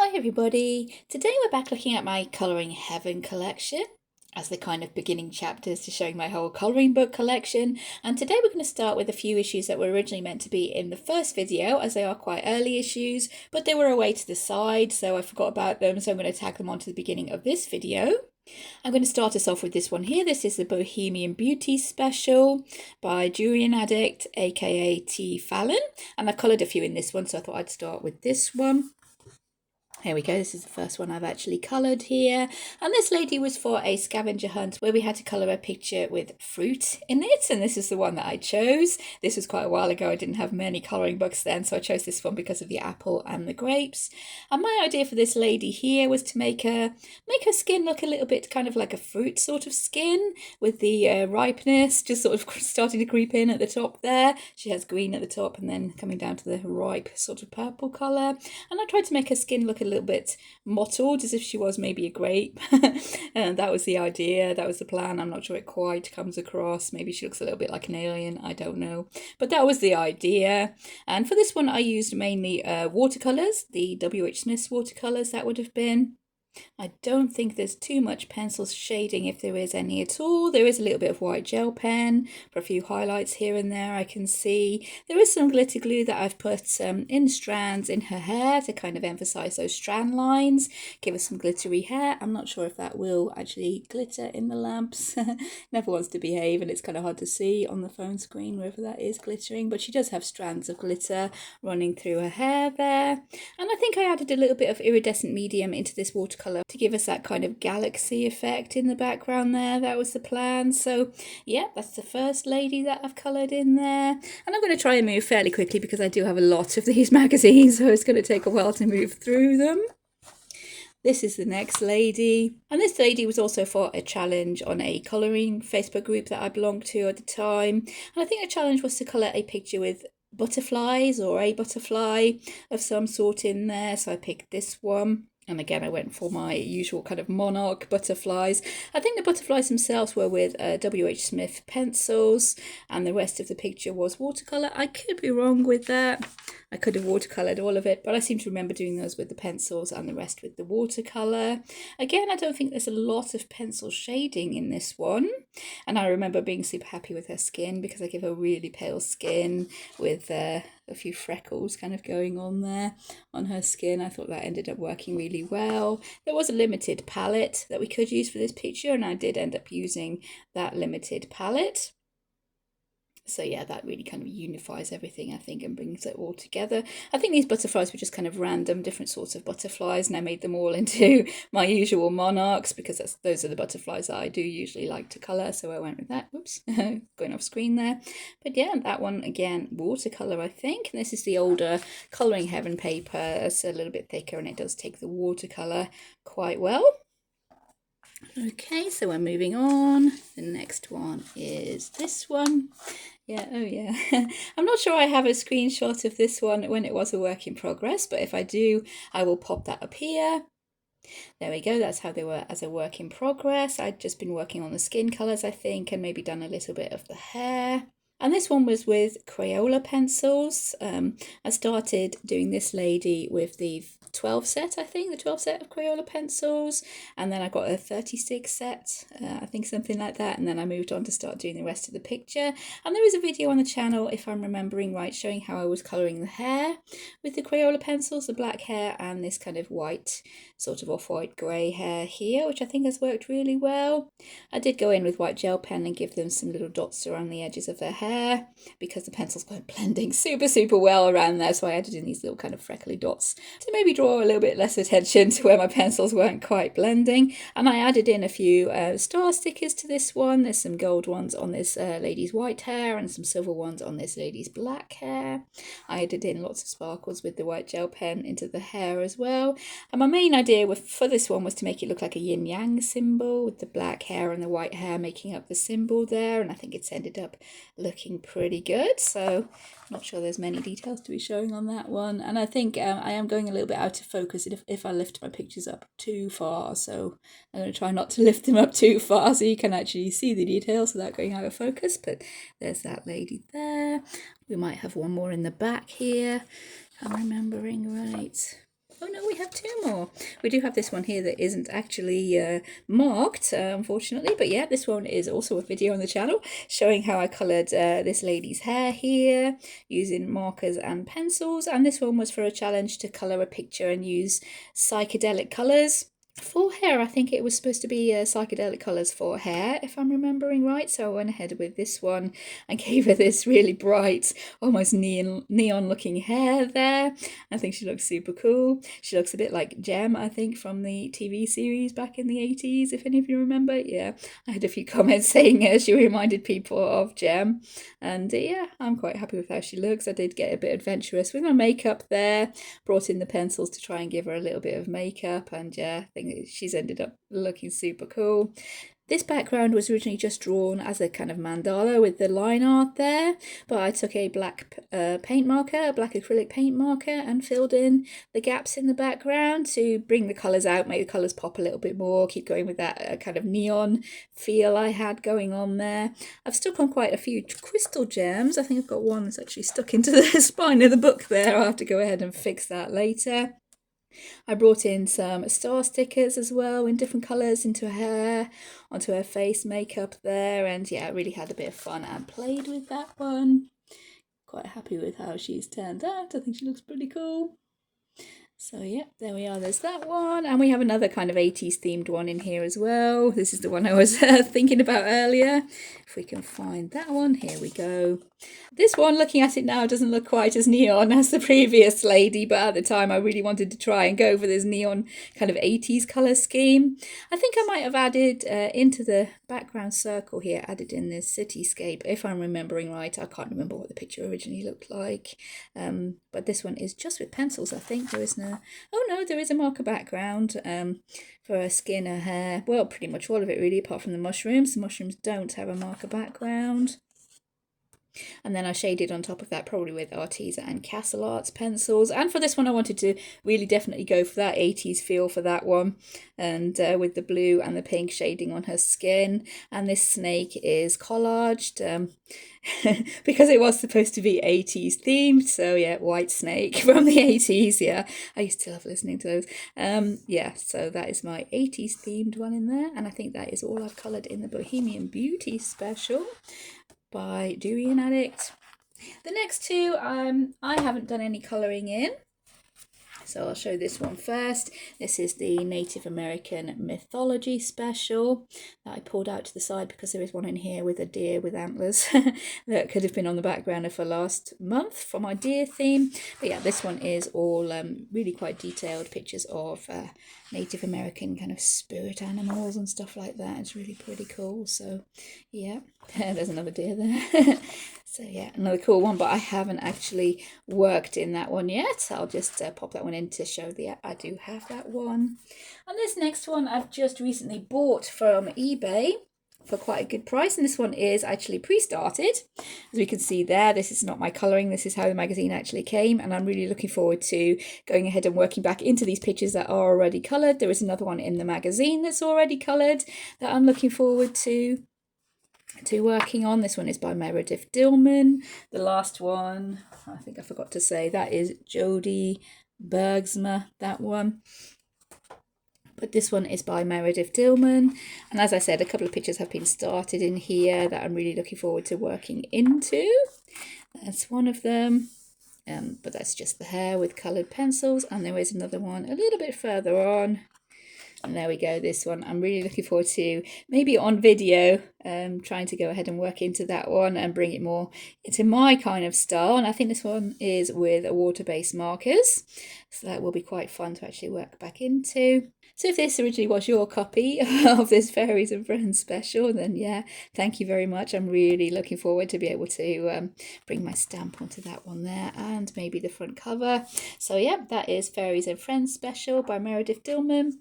Hi everybody! Today we're back looking at my Colouring Heaven collection as the kind of beginning chapters to showing my whole colouring book collection, and today we're going to start with a few issues that were originally meant to be in the first video, as they are quite early issues, but they were away to the side so I forgot about them, so I'm going to tag them on to the beginning of this video. I'm going to start us off with this one here. This is the Bohemian Beauty Special by Durian Addict, aka T. Fallon, and I've coloured a few in this one, so I thought I'd start with this one. Here we go, this is the first one I've actually coloured here. And this lady was for a scavenger hunt where we had to colour a picture with fruit in it. And this is the one that I chose. This was quite a while ago. I didn't have many colouring books then, so I chose this one because of the apple and the grapes. And my idea for this lady here was to make her skin look a little bit kind of like a fruit sort of skin, with the ripeness just sort of starting to creep in at the top there. She has green at the top and then coming down to the ripe sort of purple colour. And I tried to make her skin look a little bit mottled, as if she was maybe a grape. And that was the idea, that was the plan. I'm not sure it quite comes across. Maybe she looks a little bit like an alien, I don't know, but that was the idea. And for this one I used mainly watercolours, the W.I.Ps watercolours that would have been. I don't think there's too much pencil shading, if there is any at all. There is a little bit of white gel pen for a few highlights here and there, I can see. There is some glitter glue that I've put in strands in her hair to kind of emphasise those strand lines, give her some glittery hair. I'm not sure if that will actually glitter in the lamps. Never wants to behave, and it's kind of hard to see on the phone screen whether that is glittering, but she does have strands of glitter running through her hair there. And I think I added a little bit of iridescent medium into this watercolour to give us that kind of galaxy effect in the background there. That was the plan. So yeah, that's the first lady that I've coloured in there. And I'm going to try and move fairly quickly because I do have a lot of these magazines, so it's going to take a while to move through them. This is the next lady, and this lady was also for a challenge on a colouring Facebook group that I belonged to at the time. And I think the challenge was to colour a picture with butterflies or a butterfly of some sort in there, so I picked this one. And again, I went for my usual kind of monarch butterflies. I think the butterflies themselves were with W.H. Smith pencils, and the rest of the picture was watercolour. I could be wrong with that. I could have watercoloured all of it, but I seem to remember doing those with the pencils and the rest with the watercolour. Again, I don't think there's a lot of pencil shading in this one. And I remember being super happy with her skin because I give her really pale skin with a few freckles kind of going on there on her skin. I thought that ended up working really well. There was a limited palette that we could use for this picture, and I did end up using that limited palette. So yeah, that really kind of unifies everything, I think, and brings it all together. I think these butterflies were just kind of random, different sorts of butterflies, and I made them all into my usual monarchs because those are the butterflies that I do usually like to colour, so I went with that. Whoops, going off screen there. But yeah, that one, again, watercolour, I think. And this is the older Colouring Heaven paper. It's a little bit thicker, and it does take the watercolour quite well. Okay, so we're moving on. The next one is this one. Yeah, oh yeah. I'm not sure I have a screenshot of this one when it was a work in progress, but if I do, I will pop that up here. There we go, that's how they were as a work in progress. I'd just been working on the skin colours, I think, and maybe done a little bit of the hair. And this one was with Crayola pencils. I started doing this lady with the 12 set, I think, the 12 set of Crayola pencils, and then I got a 36 set, I think something like that, and then I moved on to start doing the rest of the picture. And there is a video on the channel, if I'm remembering right, showing how I was colouring the hair with the Crayola pencils, the black hair and this kind of white, sort of off-white grey hair here, which I think has worked really well. I did go in with white gel pen and give them some little dots around the edges of their hair because the pencils weren't blending super well around there, so I added in these little kind of freckly dots to maybe draw a little bit less attention to where my pencils weren't quite blending. And I added in a few star stickers to this one. There's some gold ones on this lady's white hair and some silver ones on this lady's black hair. I added in lots of sparkles with the white gel pen into the hair as well. And my main idea for this one was to make it look like a yin-yang symbol, with the black hair and the white hair making up the symbol there, and I think it's ended up looking pretty good. So I'm not sure there's many details to be showing on that one, and I think I am going a little bit out of focus if I lift my pictures up too far, so I'm going to try not to lift them up too far so you can actually see the details without going out of focus. But there's that lady there. We might have one more in the back here, if I'm remembering right. Oh no, we have two more. We do have this one here that isn't actually marked, unfortunately. But yeah, this one is also a video on the channel showing how I coloured this lady's hair here using markers and pencils. And this one was for a challenge to colour a picture and use psychedelic colours. For hair, I think it was supposed to be psychedelic colours for hair, if I'm remembering right. So I went ahead with this one and gave her this really bright, almost neon-looking hair there. I think she looks super cool. She looks a bit like Gem, I think, from the TV series back in the 80s, if any of you remember. Yeah, I had a few comments saying she reminded people of Gem. And yeah, I'm quite happy with how she looks. I did get a bit adventurous with my makeup there. Brought in the pencils to try and give her a little bit of makeup. And yeah, I think she's ended up looking super cool. This background was originally just drawn as a kind of mandala with the line art there, but I took a black paint marker, a black acrylic paint marker, and filled in the gaps in the background to bring the colours out, make the colours pop a little bit more, keep going with that kind of neon feel I had going on there. I've stuck on quite a few crystal gems. I think I've got one that's actually stuck into the spine of the book there. I'll have to go ahead and fix that later. I brought in some star stickers as well in different colours into her hair, onto her face makeup there, and yeah, I really had a bit of fun and played with that one. Quite happy with how she's turned out. I think she looks pretty cool. So yeah, there we are, there's that one. And we have another kind of 80s themed one in here as well. This is the one I was thinking about earlier. If we can find that one, here we go. This one, looking at it now, doesn't look quite as neon as the previous lady, but at the time I really wanted to try and go for this neon kind of 80s colour scheme. I think I might have added into the background circle here, added in this cityscape, if I'm remembering right. I can't remember what the picture originally looked like, but this one is just with pencils, I think. There is no, oh no, there is a marker background for her skin, her hair, well, pretty much all of it really, apart from the mushrooms. The mushrooms don't have a marker background. And then I shaded on top of that probably with Arteza and Castle Arts pencils. And for this one I wanted to really definitely go for that 80s feel for that one. And with the blue and the pink shading on her skin. And this snake is collaged because it was supposed to be 80s themed. So yeah, white snake from the 80s. Yeah, I used to love listening to those. Yeah, so that is my 80s themed one in there. And I think that is all I've coloured in the Bohemian Beauty special by W.I.Ps Addict. The next two I haven't done any colouring in, so I'll show this one first. This is the Native American mythology special that I pulled out to the side because there is one in here with a deer with antlers that could have been on the background for last month for my deer theme. But yeah, this one is all really quite detailed pictures of Native American kind of spirit animals and stuff like that. It's really pretty cool. So yeah, there's another deer there. So yeah, another cool one, but I haven't actually worked in that one yet. I'll just pop that one in to show that I do have that one. And this next one I've just recently bought from eBay for quite a good price, and this one is actually pre-started. As we can see there, this is not my colouring, this is how the magazine actually came, and I'm really looking forward to going ahead and working back into these pictures that are already coloured. There is another one in the magazine that's already coloured that I'm looking forward to working on. This one is by Meredith Dillman. The last one, I think I forgot to say, that is Jodie Bergsma, that one. But this one is by Meredith Dillman. And as I said, a couple of pictures have been started in here that I'm really looking forward to working into. That's one of them. But that's just the hair with coloured pencils. And there is another one a little bit further on. And there we go, this one. I'm really looking forward to, maybe on video, trying to go ahead and work into that one and bring it more into my kind of style. And I think this one is with water-based markers. So that will be quite fun to actually work back into. So if this originally was your copy of this Fairies and Friends special, then yeah, thank you very much. I'm really looking forward to be able to bring my stamp onto that one there and maybe the front cover. So yeah, that is Fairies and Friends special by Meredith Dillman.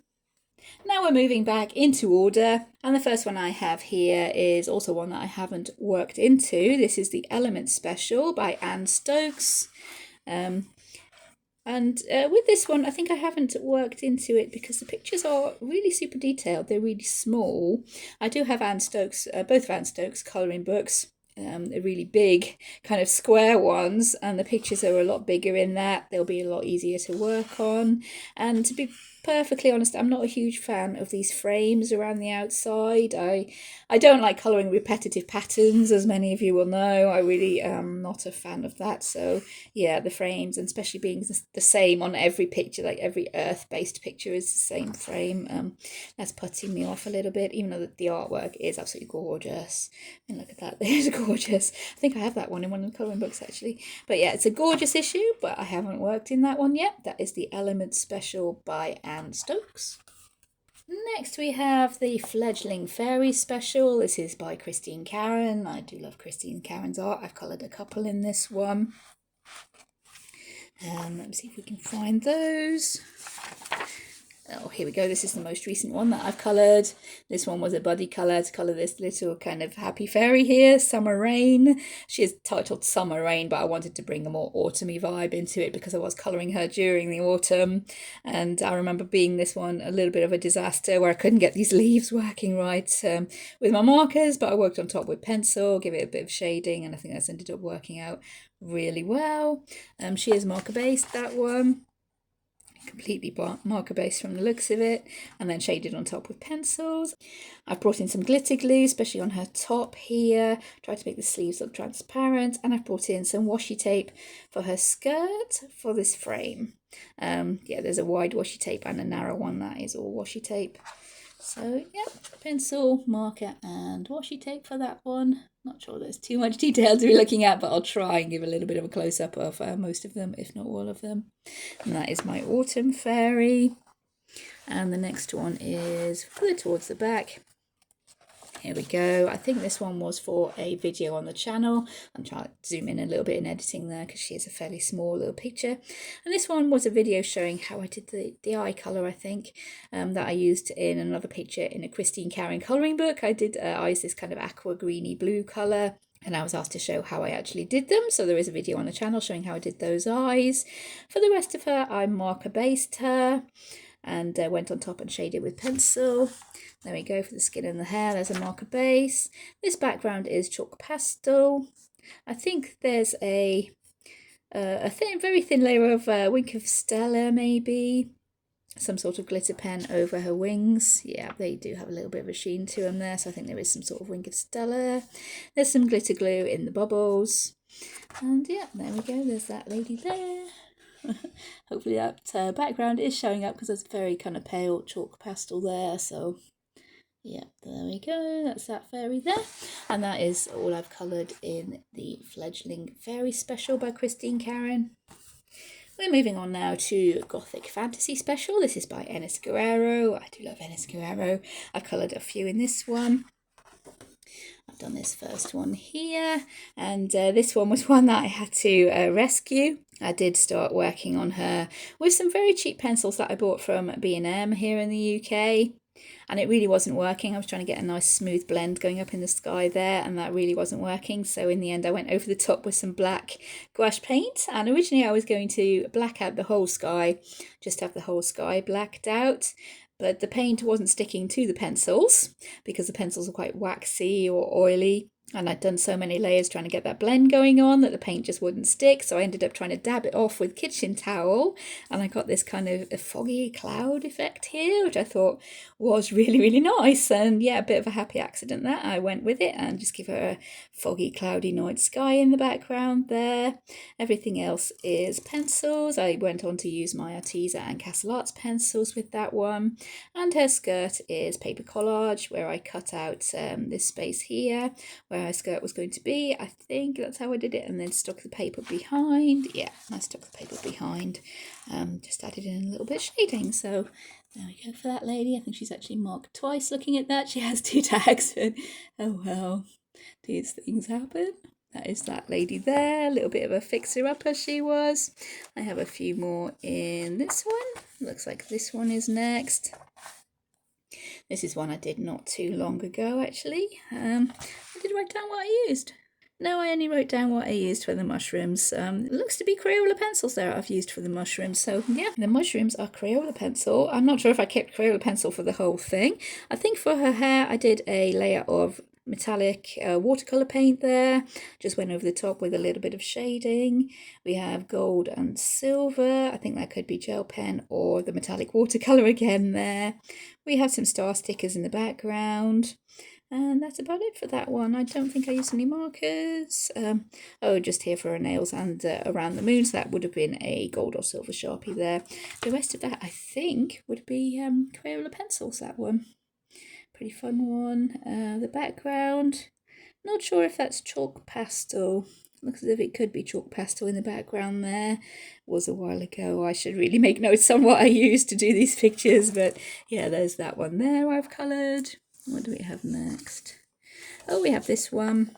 Now we're moving back into order, and the first one I have here is also one that I haven't worked into. This is the Element Special by Anne Stokes. And with this one, I think I haven't worked into it because the pictures are really super detailed. They're really small. I do have Anne Stokes, both of Anne Stokes colouring books, the really big kind of square ones, and the pictures are a lot bigger in that. They'll be a lot easier to work on. And to be perfectly honest, I'm not a huge fan of these frames around the outside. I don't like colouring repetitive patterns, as many of you will know. I really am not a fan of that. So yeah, the frames, and especially being the same on every picture, like every earth-based picture is the same frame, that's putting me off a little bit, even though the artwork is absolutely gorgeous. And look at that, it's gorgeous. I think I have that one in one of the colouring books actually. But yeah, it's a gorgeous issue, but I haven't worked in that one yet. That is the Element Special by Anne Stokes. Next we have the Fledgling Fairy Special. This is by Christine Karen. I do love Christine Karen's art. I've coloured a couple in this one. Let me see if we can find those. Oh, here we go. This is the most recent one that I've coloured. This one was a buddy colour to colour this little kind of happy fairy here, Summer Rain. She is titled Summer Rain, but I wanted to bring a more autumny vibe into it because I was colouring her during the autumn. And I remember being this one a little bit of a disaster where I couldn't get these leaves working right with my markers, but I worked on top with pencil, give it a bit of shading, and I think that's ended up working out really well. She is marker based, that one. Completely marker based from the looks of it, and then shaded on top with pencils. I've brought in some glitter glue, especially on her top here, tried to make the sleeves look transparent, and I've brought in some washi tape for her skirt for this frame. Yeah, there's a wide washi tape and a narrow one that is all washi tape. So yeah, pencil, marker and washi tape for that one. Not sure there's too much detail to be looking at, but I'll try and give a little bit of a close-up of most of them, if not all of them. And that is my Autumn Fairy. And the next one is further towards the back. Here we go. I think this one was for a video on the channel. I'm trying to zoom in a little bit in editing there because she is a fairly small little picture. And this one was a video showing how I did the eye colour, I think, that I used in another picture in a Christine Karen colouring book. I did eyes this kind of aqua greeny blue colour, and I was asked to show how I actually did them. So there is a video on the channel showing how I did those eyes. For the rest of her, I marker based her and went on top and shaded with pencil. There we go for the skin and the hair. There's a marker base. This background is chalk pastel. I think there's a very thin layer of Wink of Stella, maybe. Some sort of glitter pen over her wings. Yeah, they do have a little bit of a sheen to them there, so I think there is some sort of Wink of Stella. There's some glitter glue in the bubbles. And yeah, there we go. There's that lady there. Hopefully that background is showing up because there's very kind of pale chalk pastel there. So yeah, there we go. That's that fairy there. And that is all I've coloured in the Fledgling Fairy Special by Christine Karen. We're moving on now to Gothic Fantasy Special. This is by Enis Guerrero. I do love Enis Guerrero. I've coloured a few in this one. I've done this first one here, and this one was one that I had to rescue. I did start working on her with some very cheap pencils that I bought from B&M here in the UK, and it really wasn't working. I was trying to get a nice smooth blend going up in the sky there, and that really wasn't working. So in the end I went over the top with some black gouache paint, and originally I was going to black out the whole sky, just have the whole sky blacked out. But the paint wasn't sticking to the pencils because the pencils are quite waxy or oily. And I'd done so many layers trying to get that blend going on that the paint just wouldn't stick. So I ended up trying to dab it off with kitchen towel. And I got this kind of a foggy cloud effect here, which I thought was really, really nice. And yeah, a bit of a happy accident there. I went with it and just give her a foggy, cloudy night sky in the background there. Everything else is pencils. I went on to use my Arteza and Castle Arts pencils with that one. And her skirt is paper collage, where I cut out this space here, where her skirt was going to be. I think that's how I did it, and then stuck the paper behind. Yeah, I stuck the paper behind. Just added in a little bit of shading. So there we go for that lady. I think she's actually marked twice looking at that. She has 2 tags. Oh well, these things happen. That is that lady there. A little bit of a fixer-upper she was. I have a few more in this one. Looks like this one is next. This is one I did not too long ago, actually. I did write down what I used. No, I only wrote down what I used for the mushrooms. It looks to be Crayola pencils there I've used for the mushrooms. So yeah, the mushrooms are Crayola pencil. I'm not sure if I kept Crayola pencil for the whole thing. I think for her hair I did a layer of metallic watercolor paint there. Just went over the top with a little bit of shading. We have gold and silver. I think that could be gel pen or the metallic watercolor again there. We have some star stickers in the background. And that's about it for that one. I don't think I used any markers. Oh, just here for her nails and around the moon. So that would have been a gold or silver Sharpie there. The rest of that, I think, would be Crayola pencils, that one. Pretty fun one. The background, not sure if that's chalk pastel. Looks as if it could be chalk pastel in the background there. Was a while ago. I should really make notes on what I used to do these pictures. But yeah, there's that one there I've coloured. What do we have next? Oh, we have this one.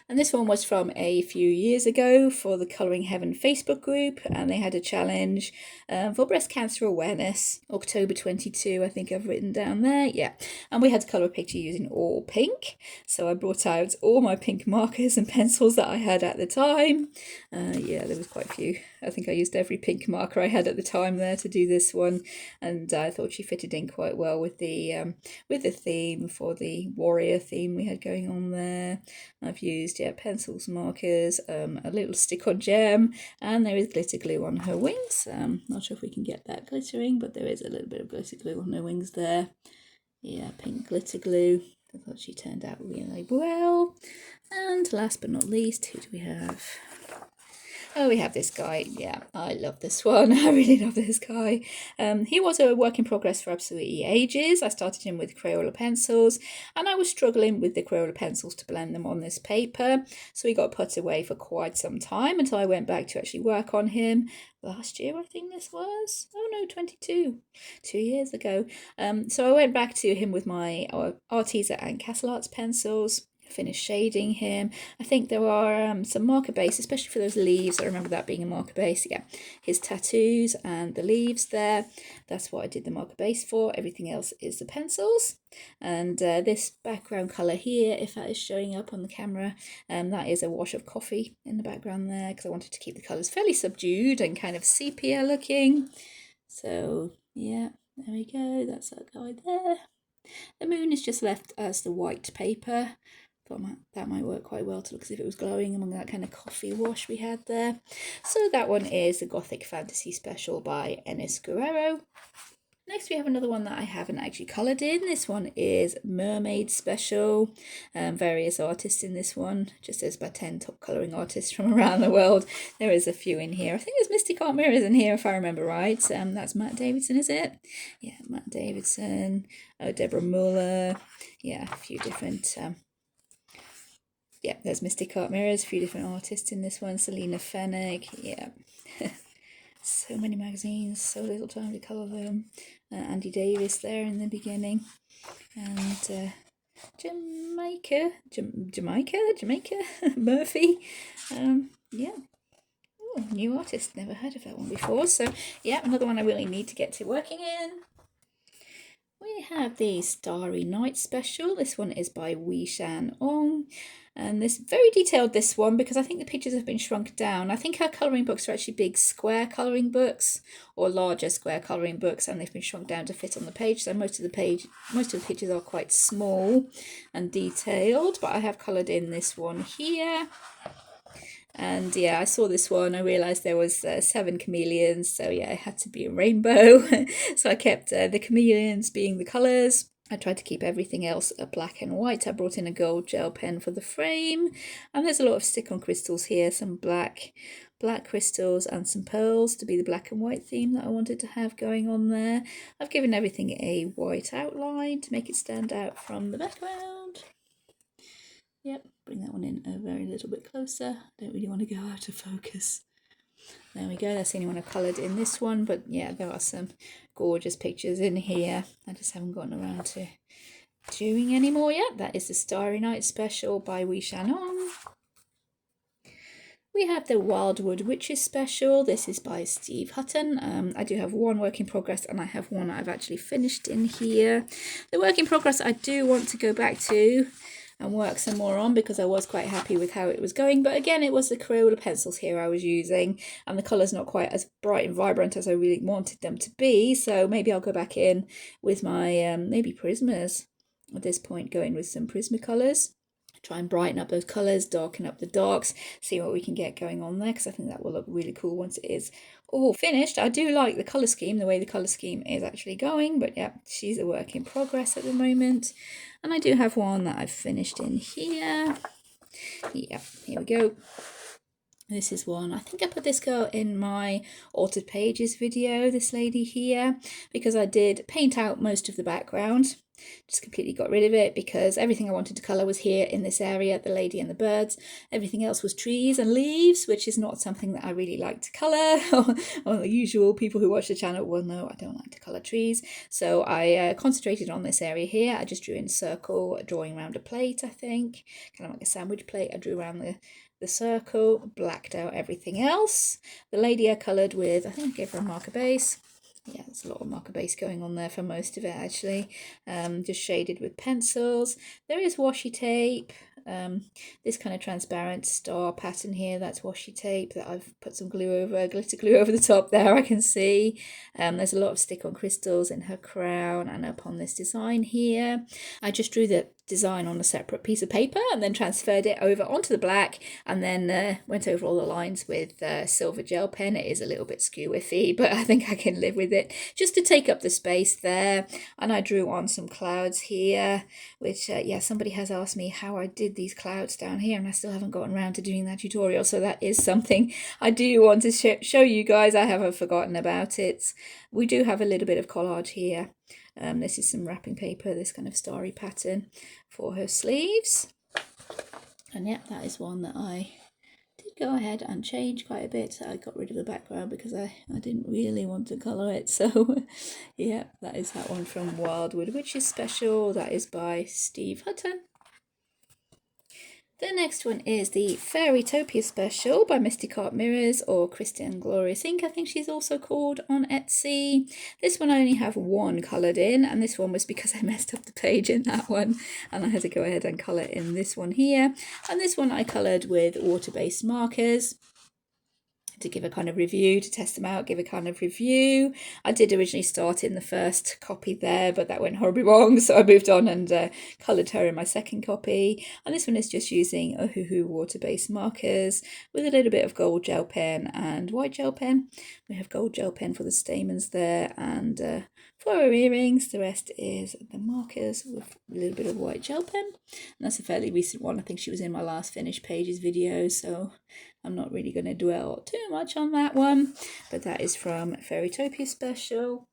And this one was from a few years ago for the Colouring Heaven Facebook group, and they had a challenge for breast cancer awareness. October 22, I think I've written down there. Yeah, and we had to colour a picture using all pink. So I brought out all my pink markers and pencils that I had at the time. Yeah, there was quite a few. I think I used every pink marker I had at the time there to do this one, and I thought she fitted in quite well with the theme for the warrior theme we had going on there. I've used pencils, markers, a little stick-on gem, and there is glitter glue on her wings. Not sure if we can get that glittering, but there is a little bit of glitter glue on her wings there. Yeah, pink glitter glue. I thought she turned out really well. And last but not least, who do we have? Oh, we have this guy. Yeah, I love this one. I really love this guy. He was a work in progress for absolutely ages. I started him with Crayola pencils, and I was struggling with the Crayola pencils to blend them on this paper. So he got put away for quite some time until I went back to actually work on him. Last year, I think this was. Oh no, 22. 2 years ago. So I went back to him with my Arteza and Castle Arts pencils. Finished shading him. I think there are some marker base, especially for those leaves. I remember that being a marker base. Yeah, his tattoos and the leaves there. That's what I did the marker base for. Everything else is the pencils. And this background colour here, if that is showing up on the camera, that is a wash of coffee in the background there, because I wanted to keep the colours fairly subdued and kind of sepia looking. So yeah, there we go. That's that guy there. The moon is just left as the white paper. Thought that might work quite well to look as if it was glowing among that kind of coffee wash we had there. So that one is the Gothic Fantasy Special by Enis Guerrero. Next we have another one that I haven't actually coloured in. This one is Mermaid Special. Various artists in this one. Just says by 10 top colouring artists from around the world. There is a few in here. I think there's Mystic Art Mirrors in here if I remember right. That's Matt Davidson, is it? Yeah, Matt Davidson. Deborah Muller. Yeah, a few different... yeah, there's Mystic Art Mirrors, a few different artists in this one. Selena Fennick, yeah. So many magazines, so little time to colour them. Andy Davis there in the beginning. And Jamaica, Murphy. Yeah. Oh, new artist, never heard of that one before. So, yeah, another one I really need to get to working in. We have the Starry Night Special. This one is by Wei Shan Ong. And this very detailed, this one, because I think the pictures have been shrunk down. I think her colouring books are actually big square colouring books or larger square colouring books, and they've been shrunk down to fit on the page. So most of the pictures are quite small and detailed, but I have coloured in this one here. And yeah, I saw this one, I realised there was 7 chameleons, so yeah, it had to be a rainbow. So I kept the chameleons being the colours. I tried to keep everything else black and white. I brought in a gold gel pen for the frame, and there's a lot of stick-on crystals here, some black crystals and some pearls to be the black and white theme that I wanted to have going on there. I've given everything a white outline to make it stand out from the background. Yep, bring that one in a very little bit closer. I don't really want to go out of focus. There we go, that's the only one I've coloured in this one, but yeah, there are some gorgeous pictures in here. I just haven't gotten around to doing any more yet. That is the Starry Night Special by Wei Shan Ong. We have the Wildwood Witches Special. This is by Steve Hutton. I do have one work in progress, and I have one I've actually finished in here. The work in progress I do want to go back to and work some more on, because I was quite happy with how it was going. But again, it was the Crayola pencils here I was using, and the colours not quite as bright and vibrant as I really wanted them to be. So maybe I'll go back in with my maybe Prismas. at this point go in with some Prismacolors. Try and brighten up those colours, darken up the darks, see what we can get going on there, because I think that will look really cool once it is all finished. I do like the colour scheme, the way the colour scheme is actually going, but yeah, she's a work in progress at the moment. And I do have one that I've finished in here. Yeah, here we go. This is one, I think I put this girl in my altered pages video, this lady here, because I did paint out most of the background. Just completely got rid of it because everything I wanted to colour was here in this area, the lady and the birds. Everything else was trees and leaves, which is not something that I really like to colour. Or the usual people who watch the channel will know I don't like to colour trees. So I concentrated on this area here. I just drew in a circle, drawing around a plate, I think. Kind of like a sandwich plate. I drew around the circle, blacked out everything else. The lady I coloured with, I think I gave her a marker base. Yeah, there's a lot of marker base going on there for most of it actually. Just shaded with pencils. There is washi tape. This kind of transparent star pattern here, that's washi tape that I've put some glue over, glitter glue over the top there, I can see. There's a lot of stick-on crystals in her crown and up on this design here. I just drew the design on a separate piece of paper and then transferred it over onto the black, and then went over all the lines with silver gel pen. It is a little bit skew-whiffy, but I think I can live with it, just to take up the space there. And I drew on some clouds here, which yeah, somebody has asked me how I did these clouds down here, and I still haven't gotten around to doing that tutorial, so that is something I do want to show you guys. I haven't forgotten about it. We do have a little bit of collage here. This is some wrapping paper, this kind of starry pattern for her sleeves. And yeah, that is one that I did go ahead and change quite a bit. So I got rid of the background because I didn't really want to colour it. So yeah, that is that one from Wildwood, which is special. That is by Steve Hutton. The next one is the Fairytopia special by Mystic Art Mirrors, or Christian Glorious Ink, I think she's also called on Etsy. This one I only have one coloured in, and this one was because I messed up the page in that one, and I had to go ahead and colour in this one here. And this one I coloured with water-based markers to give a kind of review, to test them out, give a kind of review. I did originally start in the first copy there, but that went horribly wrong, so I moved on and coloured her in my second copy. And this one is just using Ohuhu water-based markers with a little bit of gold gel pen and white gel pen. We have gold gel pen for the stamens there, and for our earrings, the rest is the markers with a little bit of white gel pen. And that's a fairly recent one. I think she was in my last finished pages video, so I'm not really going to dwell too much on that one, but that is from Fairytopia special.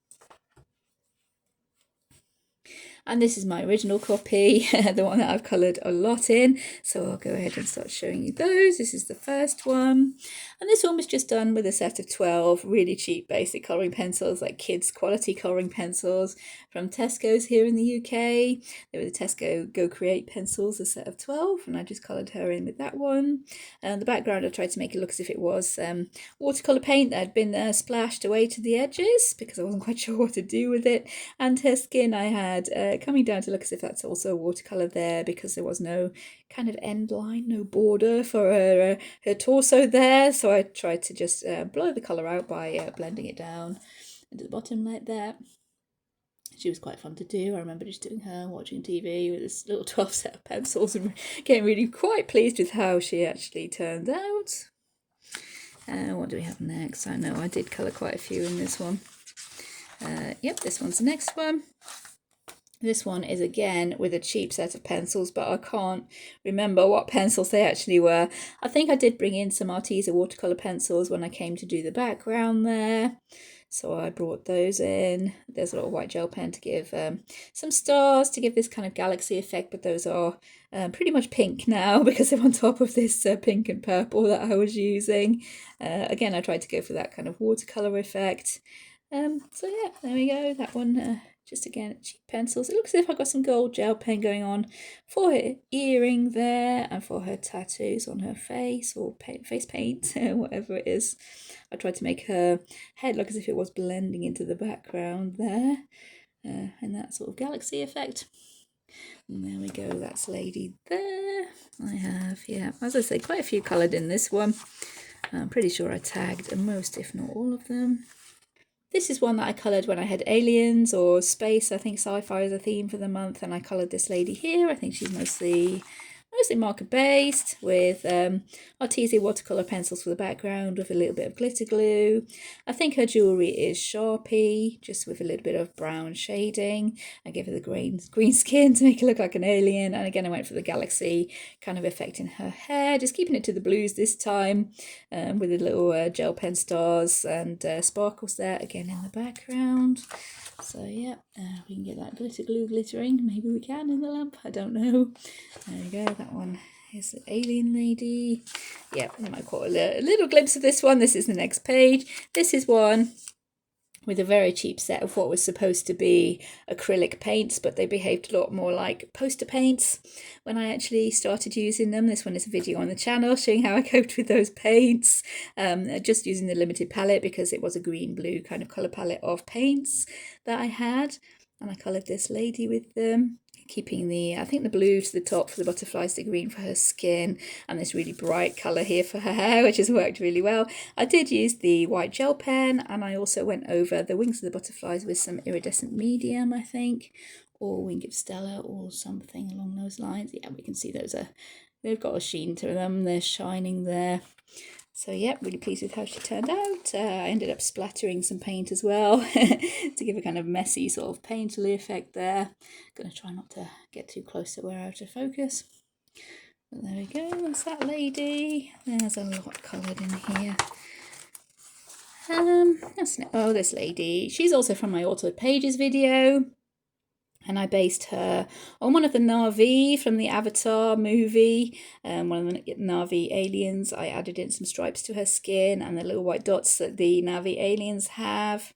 And this is my original copy, the one that I've coloured a lot in. So I'll go ahead and start showing you those. This is the first one. And this one was just done with a set of 12 really cheap basic colouring pencils, like kids quality colouring pencils from Tesco's here in the UK. They were the Tesco Go Create pencils, a set of 12, and I just coloured her in with that one. And the background I tried to make it look as if it was watercolour paint that had been splashed away to the edges because I wasn't quite sure what to do with it. And her skin I had coming down to look as if that's also watercolour there, because there was no kind of end line, no border for her torso there. So I tried to just blow the colour out by blending it down into the bottom like that. She was quite fun to do. I remember just doing her watching TV with this little 12 set of pencils and getting really quite pleased with how she actually turned out. What do we have next? I know I did colour quite a few in this one. Yep, this one's the next one. This one is again with a cheap set of pencils, but I can't remember what pencils they actually were. I think I did bring in some Arteza watercolour pencils when I came to do the background there. So I brought those in. There's a little white gel pen to give some stars, to give this kind of galaxy effect, but those are pretty much pink now because they're on top of this pink and purple that I was using. Again, I tried to go for that kind of watercolour effect. So yeah, there we go. That one, just again, cheap pencils. It looks as if I've got some gold gel pen going on for her earring there and for her tattoos on her face, or face paint, whatever it is. I tried to make her head look as if it was blending into the background there, and that sort of galaxy effect. And there we go, that's lady there. I have, yeah, as I say, quite a few coloured in this one. I'm pretty sure I tagged most, if not all of them. This is one that I coloured when I had aliens or space. I think sci-fi is a theme for the month, and I coloured this lady here. I think she's mostly marker based, with artesian watercolour pencils for the background with a little bit of glitter glue. I think her jewellery is Sharpie, just with a little bit of brown shading. I gave her the green skin to make her look like an alien, and again I went for the galaxy kind of effect in her hair, just keeping it to the blues this time, with the little gel pen stars and sparkles there again in the background. So yeah, we can get that glitter glue glittering. Maybe we can in the lamp, I don't know. There we go, that one is the alien lady. Yeah, you might call a little glimpse of this one. This is the next page. This is one with a very cheap set of what was supposed to be acrylic paints, but they behaved a lot more like poster paints when I actually started using them. This one is a video on the channel showing how I coped with those paints, just using the limited palette because it was a green-blue kind of colour palette of paints that I had, and I coloured this lady with them, keeping I think the blue to the top for the butterflies, the green for her skin, and this really bright colour here for her hair, which has worked really well. I did use the white gel pen, and I also went over the wings of the butterflies with some iridescent medium, I think, or Wing of Stella, or something along those lines. Yeah, we can see they've got a sheen to them, they're shining there. So yeah, really pleased with how she turned out. I ended up splattering some paint as well to give a kind of messy sort of painterly effect there. Gonna try not to get too close so we're out of focus. But there we go, that's that lady. There's a lot coloured in here. This lady. She's also from my Altered Pages video. And I based her on one of the Na'vi from the Avatar movie, one of the Na'vi aliens. I added in some stripes to her skin and the little white dots that the Na'vi aliens have.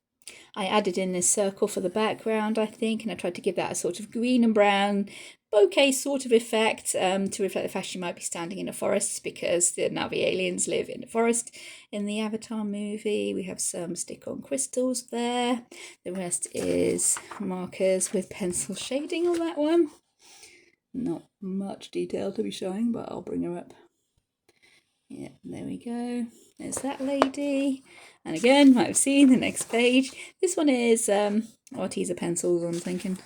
I added in this circle for the background, I think, and I tried to give that a sort of green and brown bouquet sort of effect to reflect the fact she might be standing in a forest, because the Na'vi aliens live in the forest in the Avatar movie. We have some stick-on crystals there. The rest is markers with pencil shading on that one. Not much detail to be showing, but I'll bring her up. Yeah, there we go. There's that lady. And again, might have seen the next page. This one is Arteza pencils, I'm thinking.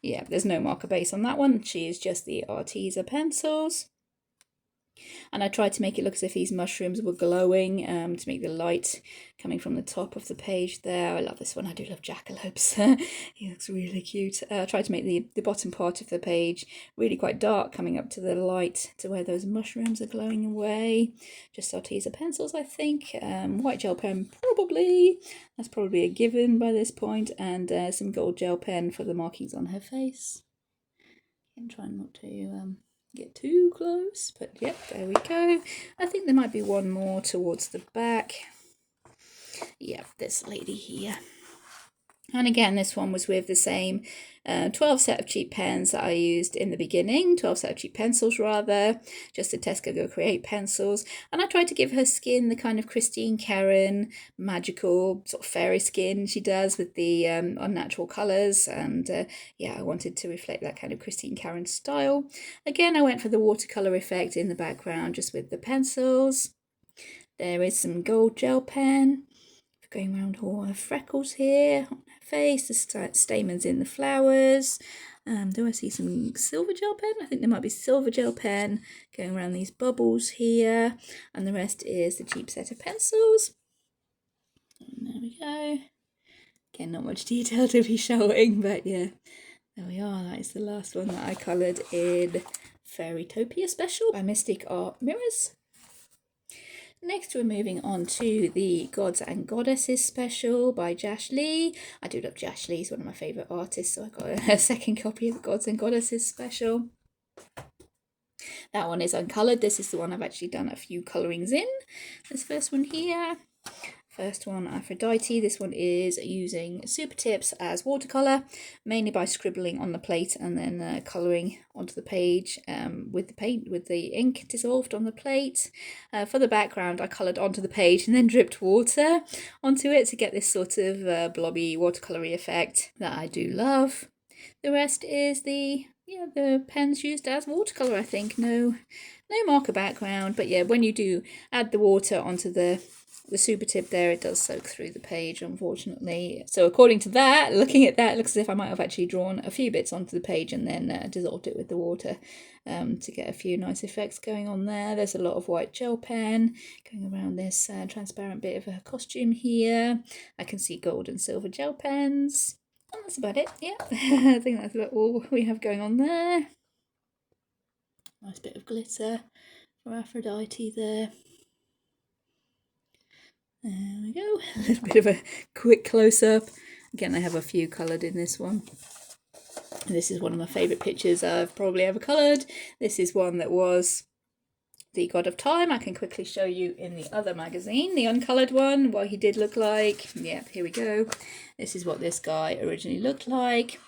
Yeah, there's no marker base on that one. She is just the Arteza pencils. And I tried to make it look as if these mushrooms were glowing, to make the light coming from the top of the page there. I love this one. I do love Jackalopes. He looks really cute. I tried to make the bottom part of the page really quite dark, coming up to the light to where those mushrooms are glowing away. Just Arteza pencils, I think. White gel pen, probably. That's probably a given by this point. And some gold gel pen for the markings on her face. I'm trying not to get too close, but yep, there we go. I think there might be one more towards the back. Yep, this lady here. And again, this one was with the same 12 set of cheap pens that I used in the beginning, 12 set of cheap pencils rather, just the Tesco Go Create pencils. And I tried to give her skin the kind of Christine Karen magical sort of fairy skin she does with the unnatural colours. And yeah, I wanted to reflect that kind of Christine Karen style. Again, I went for the watercolour effect in the background just with the pencils. There is some gold gel pen. Going around all her freckles here on her face, the stamens in the flowers. Do I see some silver gel pen? I think there might be silver gel pen going around these bubbles here. And the rest is the cheap set of pencils. And there we go. Again, not much detail to be showing, but yeah, there we are. That is the last one that I coloured in Fairytopia Special by Mystic Art Mirrors. Next, we're moving on to the Gods and Goddesses special by Jash Lee. I do love Jash Lee, he's one of my favourite artists, so I got a second copy of the Gods and Goddesses special. That one is uncoloured. This is the one I've actually done a few colourings in. This first one here. First one, Aphrodite. This one is using Super Tips as watercolour, mainly by scribbling on the plate and then colouring onto the page with the ink dissolved on the plate. For the background, I coloured onto the page and then dripped water onto it to get this sort of blobby watercolour-y effect that I do love. The rest is the pens used as watercolour, I think. No marker background, but yeah, when you do add the water onto the the super tip there, it does soak through the page, unfortunately. So according to that, looking at that, it looks as if I might have actually drawn a few bits onto the page and then dissolved it with the water to get a few nice effects going on there. There's a lot of white gel pen going around this transparent bit of a costume here. I can see gold and silver gel pens. And that's about it, yeah. I think that's about all we have going on there. Nice bit of glitter for Aphrodite there. There we go, a little bit of a quick close-up. Again, I have a few coloured in this one. This is one of my favourite pictures I've probably ever coloured. This is one that was the God of Time. I can quickly show you in the other magazine, the uncoloured one, what he did look like. Yep, here we go. This is what this guy originally looked like.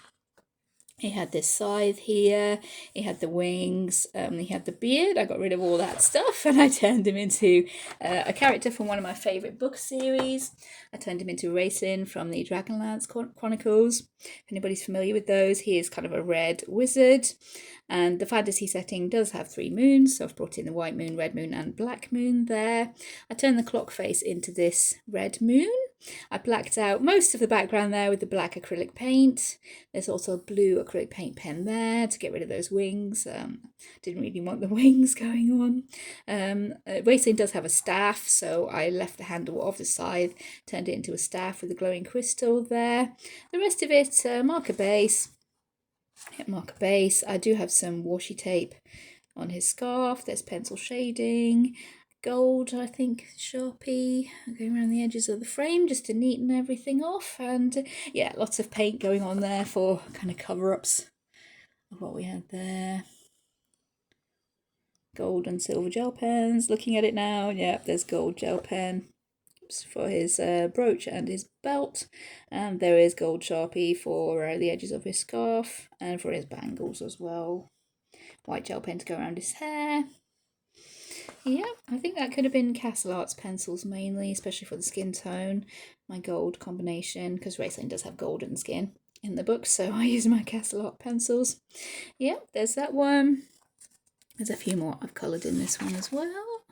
He had this scythe here, he had the wings, he had the beard. I got rid of all that stuff and I turned him into a character from one of my favourite book series. I turned him into Racelyn from the Dragonlance Chronicles. If anybody's familiar with those, he is kind of a red wizard. And the fantasy setting does have 3 moons, so I've brought in the white moon, red moon and black moon there. I turned the clock face into this red moon. I blacked out most of the background there with the black acrylic paint. There's also a blue acrylic paint pen there to get rid of those wings. Didn't really want the wings going on. Racelyn does have a staff, so I left the handle of the scythe, turned it into a staff with a glowing crystal there. The rest of it, marker base. Marker base. I do have some washi tape on his scarf. There's pencil shading. Gold, I think, Sharpie going around the edges of the frame just to neaten everything off, and yeah, lots of paint going on there for kind of cover-ups of what we had there. Gold and silver gel pens, looking at it now, yeah, there's gold gel pen for his brooch and his belt, and there is gold Sharpie for the edges of his scarf and for his bangles as well. White gel pen to go around his hair. Yeah, I think that could have been Castle Arts pencils mainly, especially for the skin tone. My gold combination, because Racelyn does have golden skin in the book, so I use my Castle Art pencils. Yeah, there's that one. There's a few more I've coloured in this one as well.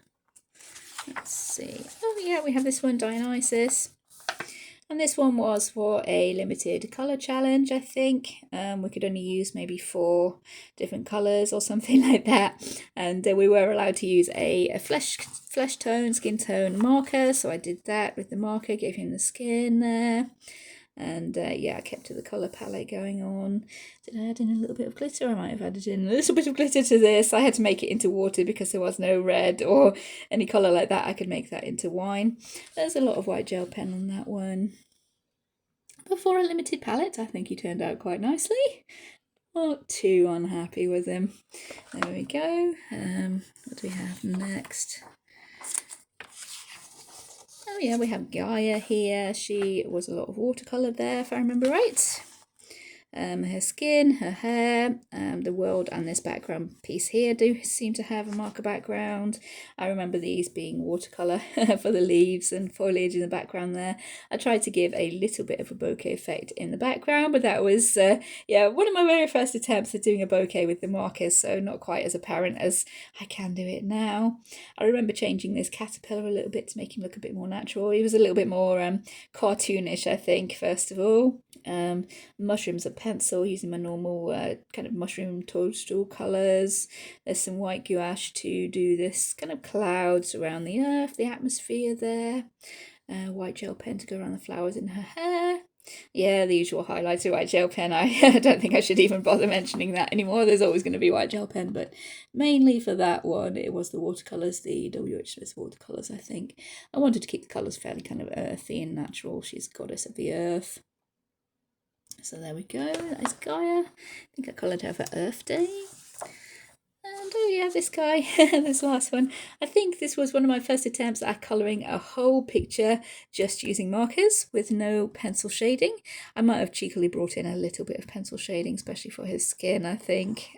Let's see. Oh yeah, we have this one, Dionysus. And this one was for a limited colour challenge, I think. We could only use maybe 4 different colours or something like that. And we were allowed to use a flesh tone, skin tone marker. So I did that with the marker, gave him the skin there. And yeah, I kept to the colour palette going on. Did I add in a little bit of glitter? I might have added in a little bit of glitter to this. I had to make it into water because there was no red or any colour like that. I could make that into wine. There's a lot of white gel pen on that one. But for a limited palette, I think he turned out quite nicely. Not too unhappy with him. There we go. What do we have next? Oh yeah, we have Gaia here. She was a lot of watercolour there, if I remember right. Her skin, her hair, the world and this background piece here do seem to have a marker background. I remember these being watercolour for the leaves and foliage in the background there. I tried to give a little bit of a bokeh effect in the background, but that was, yeah, one of my very first attempts at doing a bokeh with the markers, so not quite as apparent as I can do it now. I remember changing this caterpillar a little bit to make him look a bit more natural. He was a little bit more cartoonish, I think, first of all. Mushrooms are pencil using my normal kind of mushroom toadstool colours. There's some white gouache to do this kind of clouds around the earth, the atmosphere there. White gel pen to go around the flowers in her hair. Yeah, the usual highlights of white gel pen. I don't think I should even bother mentioning that anymore. There's always going to be white gel pen, but mainly for that one, it was the watercolours, the W.I.Ps watercolours, I think. I wanted to keep the colours fairly kind of earthy and natural. She's goddess of the earth. So there we go, that is Gaia. I think I coloured her for Earth Day. And oh yeah, this guy, this last one. I think this was one of my first attempts at colouring a whole picture just using markers with no pencil shading. I might have cheekily brought in a little bit of pencil shading, especially for his skin, I think.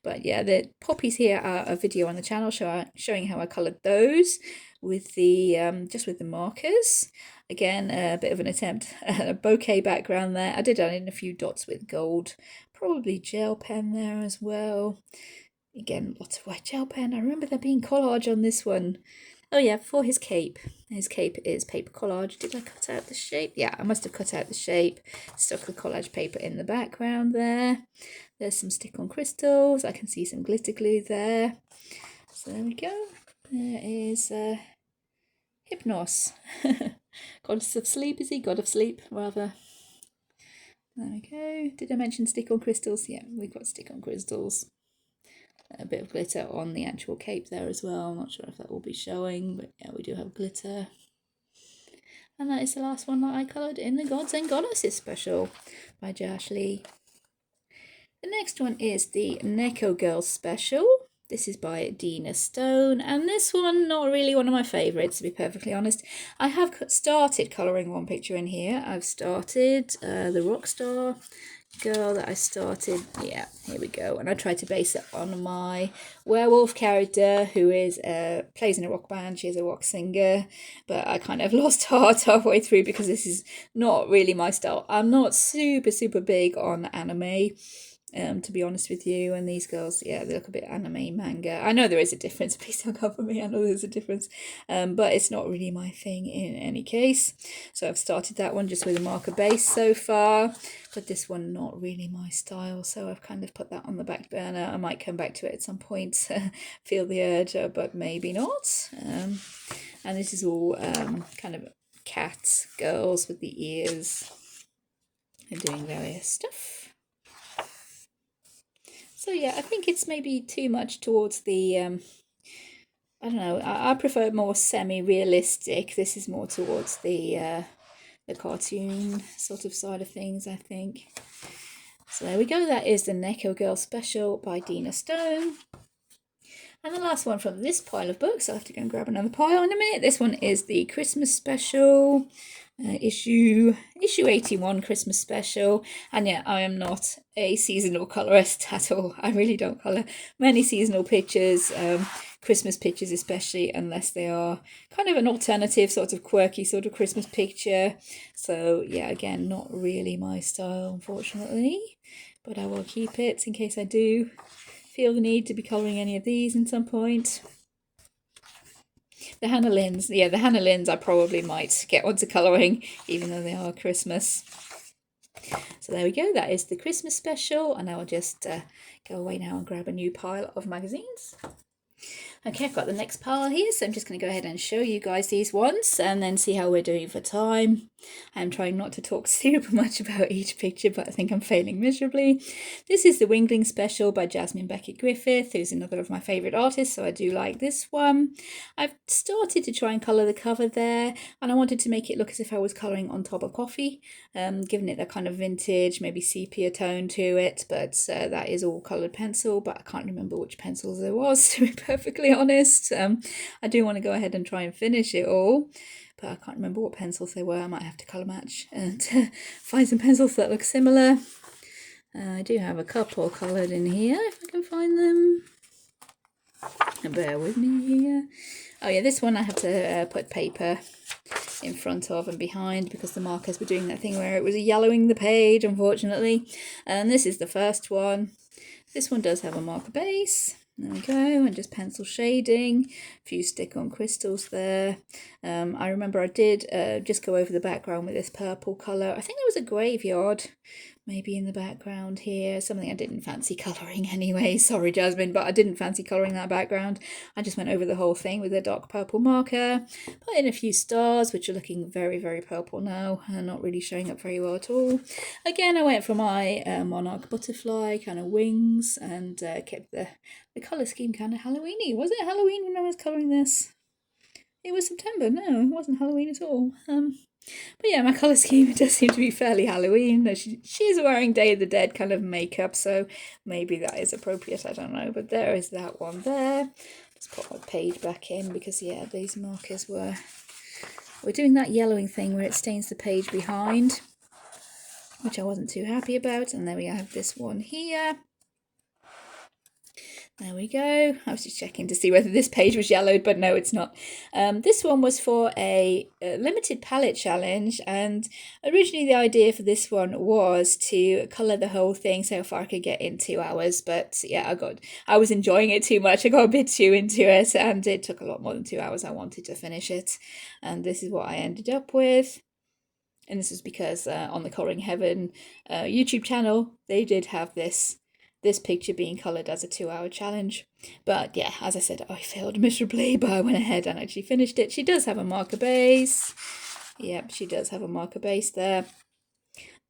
But yeah, the poppies here are a video on the channel showing how I coloured those with the just with the markers. Again, a bit of an attempt at a bokeh background there. I did add in a few dots with gold, probably gel pen there as well. Again, lots of white gel pen. I remember there being collage on this one. Oh yeah, for his cape. His cape is paper collage. Did I cut out the shape? Yeah, I must have cut out the shape. Stuck the collage paper in the background there. There's some stick-on crystals. I can see some glitter glue there. So there we go. There is Hypnos. Goddess of sleep, is he? God of sleep, rather. There we go. Did I mention stick-on crystals? Yeah, we've got stick-on crystals. A bit of glitter on the actual cape there as well. I'm not sure if that will be showing, but yeah, we do have glitter. And that is the last one that I coloured in the Gods and Goddesses special by Josh Lee. The next one is the Neco Girls special. This is by Dina Stone, and this one, not really one of my favourites, to be perfectly honest. I have started colouring one picture in here. I've started the Rockstar girl that I started. Yeah, here we go. And I tried to base it on my werewolf character, who is plays in a rock band. She is a rock singer, but I kind of lost heart halfway through because this is not really my style. I'm not super big on anime, to be honest with you, and these girls, yeah, they look a bit anime manga. I know there is a difference, please don't cover me, I know there's a difference, but it's not really my thing in any case. So I've started that one just with a marker base so far, but this one not really my style, so I've kind of put that on the back burner. I might come back to it at some point, feel the urge, but maybe not. And this is all kind of cat girls with the ears and doing various stuff. So yeah, I think it's maybe too much towards the, I don't know, I prefer more semi-realistic. This is more towards the cartoon sort of side of things, I think. So there we go, that is the Neco Girl special by Dina Stone. And the last one from this pile of books, I'll have to go and grab another pile in a minute. This one is the Christmas special. Issue 81 Christmas special, and yeah, I am not a seasonal colorist at all. I really don't colour many seasonal pictures, Christmas pictures especially, unless they are kind of an alternative sort of quirky sort of Christmas picture. So yeah, again, not really my style, unfortunately, but I will keep it in case I do feel the need to be colouring any of these at some point. The Hannah Lynns, yeah, the Hannah Lynns I probably might get onto colouring, even though they are Christmas. So there we go, that is the Christmas special, and I will just go away now and grab a new pile of magazines. Okay, I've got the next pile here, so I'm just going to go ahead and show you guys these ones and then see how we're doing for time. I'm trying not to talk super much about each picture, but I think I'm failing miserably. This is the Wingling special by Jasmine Beckett Griffith, who's another of my favourite artists, so I do like this one. I've started to try and colour the cover there, and I wanted to make it look as if I was colouring on top of coffee, giving it that kind of vintage, maybe sepia tone to it, but that is all coloured pencil, but I can't remember which pencils there was, to be perfectly honest. I do want to go ahead and try and finish it all, but I can't remember what pencils they were. I might have to colour match and find some pencils that look similar. I do have a couple coloured in here, if I can find them. Bear with me here. Oh yeah, this one I have to put paper in front of and behind because the markers were doing that thing where it was yellowing the page, unfortunately. And this is the first one. This one does have a marker base. There we go, and just pencil shading, a few stick-on crystals there. I remember I did just go over the background with this purple colour. I think there was a graveyard maybe in the background here, something I didn't fancy colouring anyway. Sorry, Jasmine, but I didn't fancy colouring that background. I just went over the whole thing with a dark purple marker, put in a few stars, which are looking very purple now and not really showing up very well at all. Again, I went for my monarch butterfly kind of wings and kept the colour scheme kind of Halloween-y. Was it Halloween when I was colouring this? It was September. No, it wasn't Halloween at all. But yeah, my colour scheme does seem to be fairly Halloween. She is wearing Day of the Dead kind of makeup, so maybe that is appropriate, I don't know. But there is that one there. Just put my page back in because, yeah, these markers were doing that yellowing thing where it stains the page behind, which I wasn't too happy about. And there we have this one here. There we go. I was just checking to see whether this page was yellowed, but no, it's not. This one was for a limited palette challenge, and originally the idea for this one was to colour the whole thing so far I could get in 2 hours. But yeah, I was enjoying it too much. I got a bit too into it, and it took a lot more than 2 hours. I wanted to finish it, and this is what I ended up with. And this is because on the Colouring Heaven YouTube channel, they did have this picture being coloured as a 2-hour challenge. But yeah, as I said, I failed miserably, but I went ahead and actually finished it. She does have a marker base. Yep, she does have a marker base there.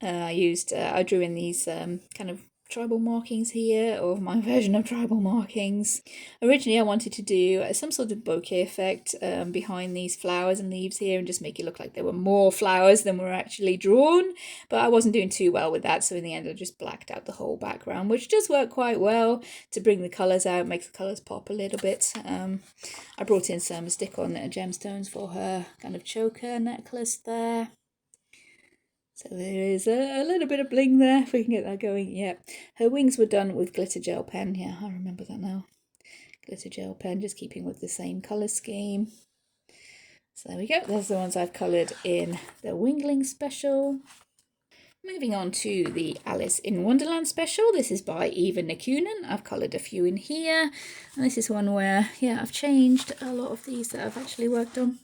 I drew in these kind of tribal markings here, or my version of tribal markings. Originally I wanted to do some sort of bokeh effect behind these flowers and leaves here and just make it look like there were more flowers than were actually drawn, but I wasn't doing too well with that, so in the end I just blacked out the whole background, which does work quite well to bring the colours out, make the colours pop a little bit. I brought in some stick-on gemstones for her kind of choker necklace there. So there is a little bit of bling there, if we can get that going. Yeah, her wings were done with glitter gel pen. Yeah, I remember that now. Glitter gel pen, just keeping with the same colour scheme. So there we go. Those are the ones I've coloured in the Wingling special. Moving on to the Alice in Wonderland special. This is by Eva Nikunen. I've coloured a few in here. And this is one where, yeah, I've changed a lot of these that I've actually worked on.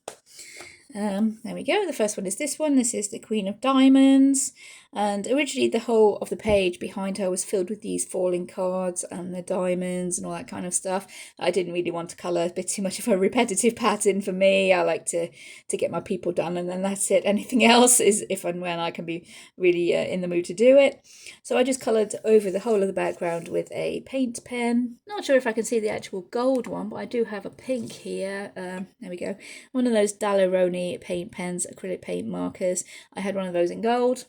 There we go. The first one is this one. This is the Queen of Diamonds. And originally the whole of the page behind her was filled with these falling cards and the diamonds and all that kind of stuff. I didn't really want to colour, a bit too much of a repetitive pattern for me. I like to get my people done and then that's it. Anything else is if and when I can be really in the mood to do it. So I just coloured over the whole of the background with a paint pen. Not sure if I can see the actual gold one, but I do have a pink here. There we go. One of those Daleroni paint pens, acrylic paint markers. I had one of those in gold.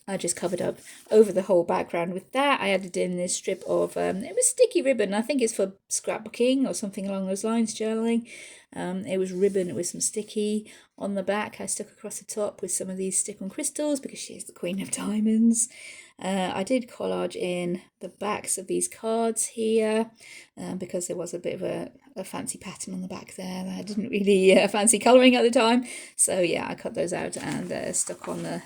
I just covered up over the whole background with that. I added in this strip of, it was sticky ribbon. I think it's for scrapbooking or something along those lines, journaling. It was ribbon with some sticky on the back. I stuck across the top with some of these stick-on crystals because she is the Queen of Diamonds. I did collage in the backs of these cards here because there was a bit of a fancy pattern on the back there that I didn't really fancy colouring at the time. So yeah, I cut those out and stuck on the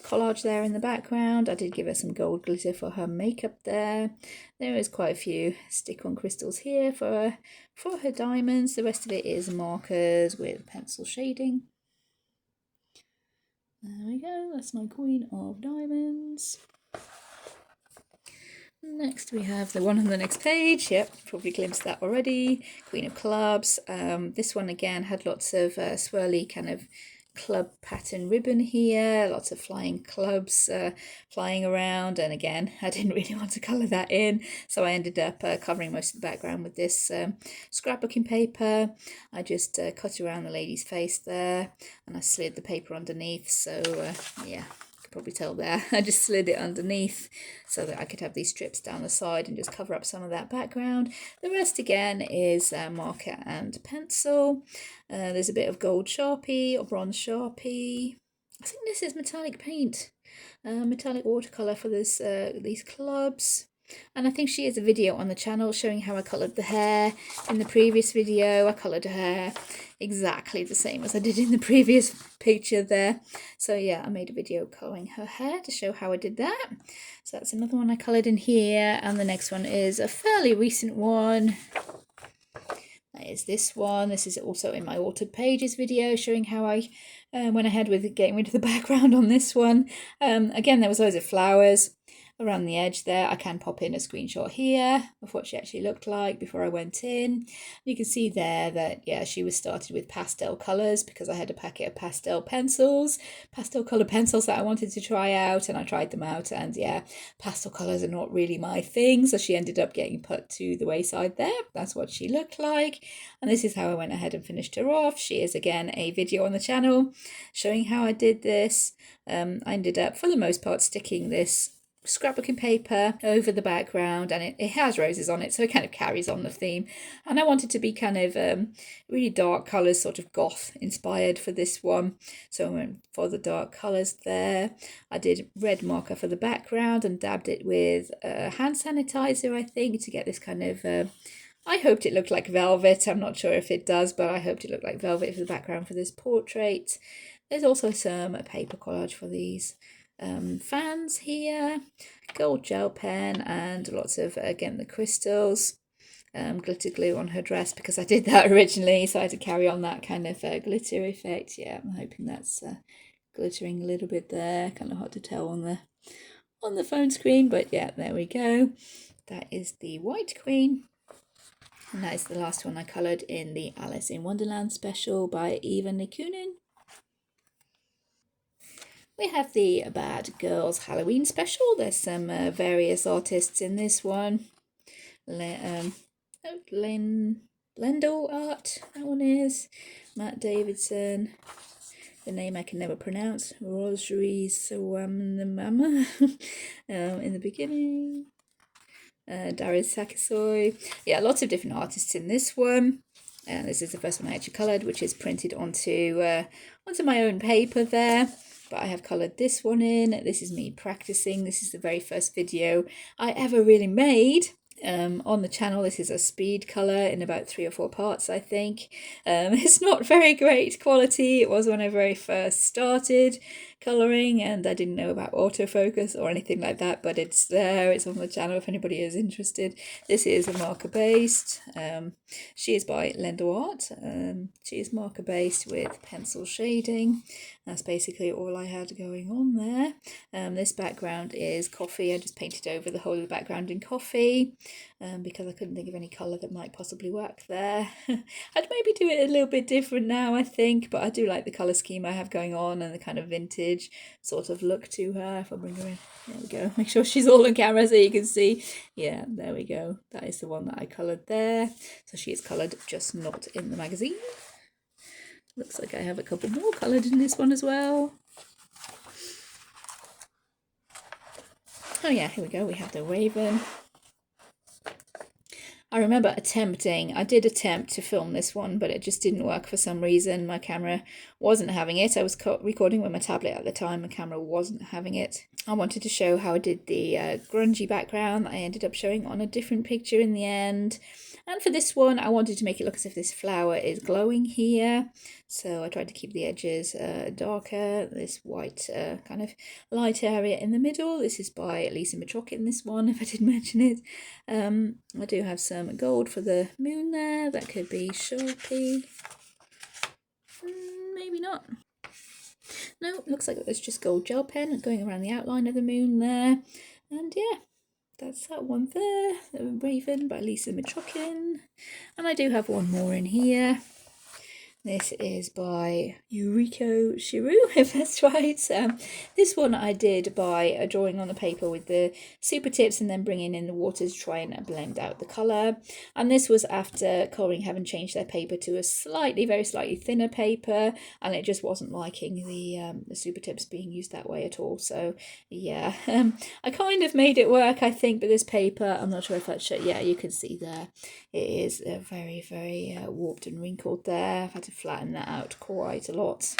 collage there in the background. I did give her some gold glitter for her makeup there. There is quite a few stick-on crystals here for her diamonds. The rest of it is markers with pencil shading. There we go, that's my Queen of Diamonds. Next we have the one on the next page. Yep, probably glimpsed that already. Queen of Clubs. This one again had lots of swirly kind of club pattern ribbon here, lots of flying clubs flying around, and again I didn't really want to colour that in, so I ended up covering most of the background with this scrapbooking paper. I just cut around the lady's face there and I slid the paper underneath, so yeah, probably tell there. I just slid it underneath so that I could have these strips down the side and just cover up some of that background. The rest again is marker and pencil. There's a bit of gold Sharpie or bronze Sharpie. I think this is metallic paint, metallic watercolour for this these clubs. And I think she has a video on the channel showing how I coloured the hair. In the previous video, I coloured her hair exactly the same as I did in the previous picture there. So yeah, I made a video colouring her hair to show how I did that. So that's another one I coloured in here. And the next one is a fairly recent one. That is this one. This is also in my Altered Pages video showing how I went ahead with getting rid of the background on this one. Again, there was loads of flowers around the edge there. I can pop in a screenshot here of what she actually looked like before I went in. You can see there that, yeah, she was started with pastel colours because I had a packet of pastel pencils, pastel colour pencils that I wanted to try out, and I tried them out, and yeah, pastel colours are not really my thing, so she ended up getting put to the wayside there. That's what she looked like, and this is how I went ahead and finished her off. She is again a video on the channel showing how I did this. I ended up, for the most part, sticking this scrapbooking paper over the background, and it has roses on it, so it kind of carries on the theme. And I wanted to be kind of really dark colours, sort of goth inspired for this one, so I went for the dark colours there. I did red marker for the background and dabbed it with hand sanitizer, I think, to get this kind of I hoped it looked like velvet. I'm not sure if it does, but I hoped it looked like velvet for the background for this portrait. There's also some paper collage for these fans here, gold gel pen, and lots of, again, the crystals, glitter glue on her dress because I did that originally, so I had to carry on that kind of glitter effect. Yeah, I'm hoping that's glittering a little bit there. Kind of hard to tell on the phone screen, but yeah, there we go. That is the White Queen. And that is the last one I coloured in the Alice in Wonderland special by Eva Nikunin. We have the Bad Girls Halloween special. There's some various artists in this one. Lendl art, that one is. Matt Davidson. The name I can never pronounce. Rosary Sawamnamama in the beginning. Darius Sakisoy. Yeah, lots of different artists in this one. And this is the first one I actually coloured, which is printed onto my own paper there. But I have coloured this one in. This is me practicing. This is the very first video I ever really made. On the channel. This is a speed colour in about 3 or 4 parts, I think. It's not very great quality. It was when I very first started colouring and I didn't know about autofocus or anything like that, but it's there. It's on the channel if anybody is interested. This is a marker based. She is by Lendl Art. She is marker based with pencil shading. That's basically all I had going on there. This background is coffee. I just painted over the whole of the background in coffee because I couldn't think of any colour that might possibly work there. I'd maybe do it a little bit different now, I think, but I do like the colour scheme I have going on and the kind of vintage sort of look to her. If I bring her in, there we go. Make sure she's all on camera so you can see. Yeah, there we go. That is the one that I coloured there. So she is coloured, just not in the magazine. Looks like I have a couple more coloured in this one as well. Oh yeah, here we go. We have the Raven. I remember I did attempt to film this one, but it just didn't work for some reason. My camera wasn't having it. I was recording with my tablet at the time. My camera wasn't having it. I wanted to show how I did the grungy background. I ended up showing on a different picture in the end. And for this one, I wanted to make it look as if this flower is glowing here. So I tried to keep the edges darker, this white kind of light area in the middle. This is by Lisa Mitrokin, this one, if I did mention it. I do have some gold for the moon there. That could be Sharpie. Maybe not. No, looks like there's just gold gel pen going around the outline of the moon there. And yeah, that's that one there, the Raven by Lisa Mitrokin. And I do have one more in here. This is by Yuriko Shiru, if that's right. This one I did by drawing on the paper with the super tips and then bringing in the water to try and blend out the colour. And this was after Colouring Heaven changed their paper to a very slightly thinner paper, and it just wasn't liking the super tips being used that way at all. So yeah, I kind of made it work, I think, but this paper, I'm not sure if that's, yeah, you can see there, it is very, very warped and wrinkled there. I've had to flatten that out quite a lot.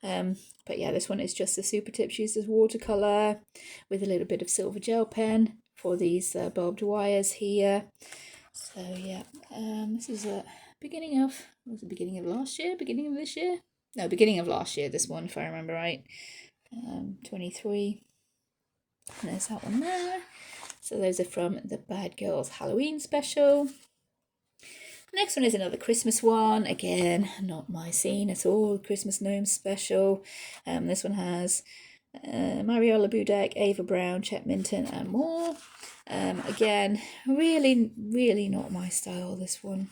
But yeah, this one is just the super tips used as watercolour with a little bit of silver gel pen for these barbed wires here. So yeah, this is a beginning of last year, beginning of this year? No, beginning of last year, this one, if I remember right. 23. And there's that one there. So those are from the Bad Girls Halloween special. Next one is another Christmas one. Again, not my scene at all. Christmas Gnome special. This one has Mariola Budek, Ava Brown, Chet Minton, and more. Again, really not my style, this one.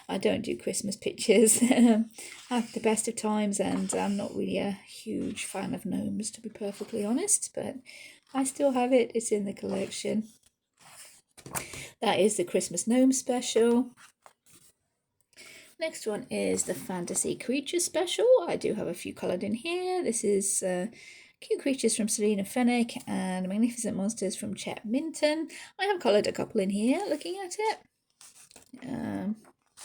I don't do Christmas pictures at the best of times, and I'm not really a huge fan of gnomes, to be perfectly honest, but I still have it. It's in the collection. That is the Christmas Gnome special. Next one is the Fantasy Creature special. I do have a few coloured in here. This is Cute Creatures from Selena Fennick, and Magnificent Monsters from Chet Minton. I have coloured a couple in here looking at it.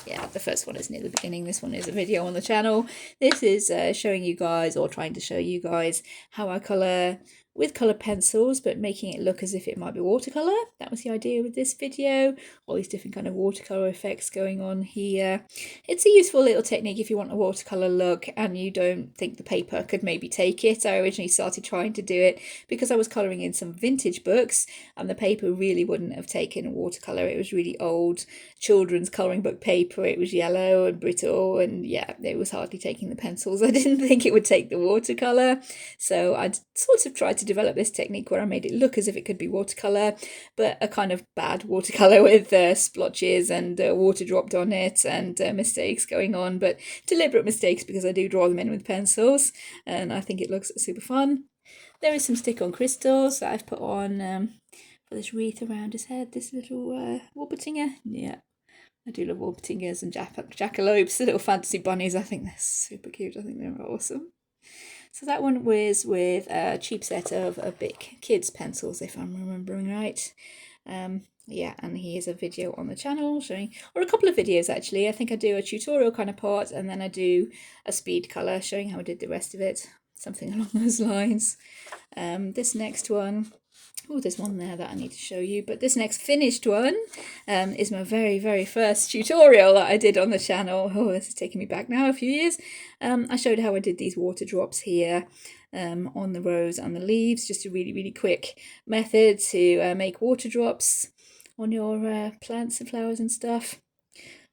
Yeah, the first one is near the beginning. This one is a video on the channel. This is showing you guys, or trying to show you guys, how I colour with coloured pencils, but making it look as if it might be watercolour. That was the idea with this video. All these different kind of watercolour effects going on here. It's a useful little technique if you want a watercolour look and you don't think the paper could maybe take it. I originally started trying to do it because I was colouring in some vintage books and the paper really wouldn't have taken watercolour. It was really old children's colouring book paper. It was yellow and brittle, and yeah, it was hardly taking the pencils. I didn't think it would take the watercolour, so I sort of tried to develop this technique where I made it look as if it could be watercolour, but a kind of bad watercolour with splotches and water dropped on it and mistakes going on, but deliberate mistakes because I do draw them in with pencils and I think it looks super fun. There is some stick-on crystals that I've put on for this wreath around his head, this little Warburtinger. Yeah, I do love Warburtingers and jackalopes, the little fantasy bunnies. I think they're super cute. I think they're awesome. So that one was with a cheap set of Bic kids pencils, if I'm remembering right. Yeah, and here's a video on the channel showing, or a couple of videos actually. I think I do a tutorial kind of part and then I do a speed colour showing how I did the rest of it, something along those lines. This next one, oh, there's one there that I need to show you, but this next finished one is my very first tutorial that I did on the channel. Oh, this is taking me back now a few years. I showed how I did these water drops here on the rose and the leaves, just a really quick method to make water drops on your plants and flowers and stuff.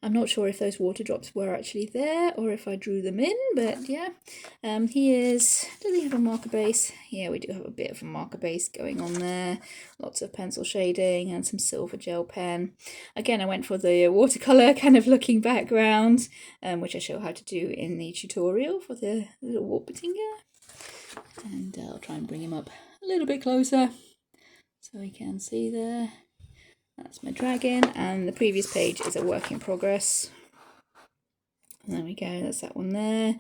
I'm not sure if those water drops were actually there or if I drew them in, but yeah. Does he have a marker base? Yeah, we do have a bit of a marker base going on there. Lots of pencil shading and some silver gel pen. Again, I went for the watercolour kind of looking background, which I show how to do in the tutorial for the little Warburtinger. And I'll try and bring him up a little bit closer so we can see there. That's my dragon, and the previous page is a work in progress. There we go, that's that one there.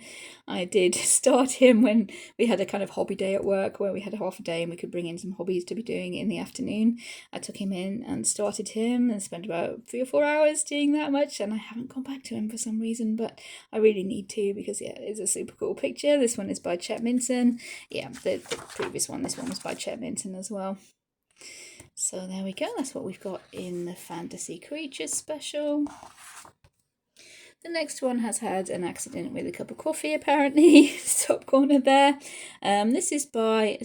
I did start him when we had a kind of hobby day at work where we had half a day and we could bring in some hobbies to be doing in the afternoon. I took him in and started him and spent about 3 or 4 hours doing that much, and I haven't gone back to him for some reason, but I really need to because yeah, it's a super cool picture. This one is by Chet Minton. Yeah, the previous one, this one was by Chet Minton as well. So there we go, that's what we've got in the Fantasy Creatures special. The next one has had an accident with a cup of coffee, apparently, top corner there. This is by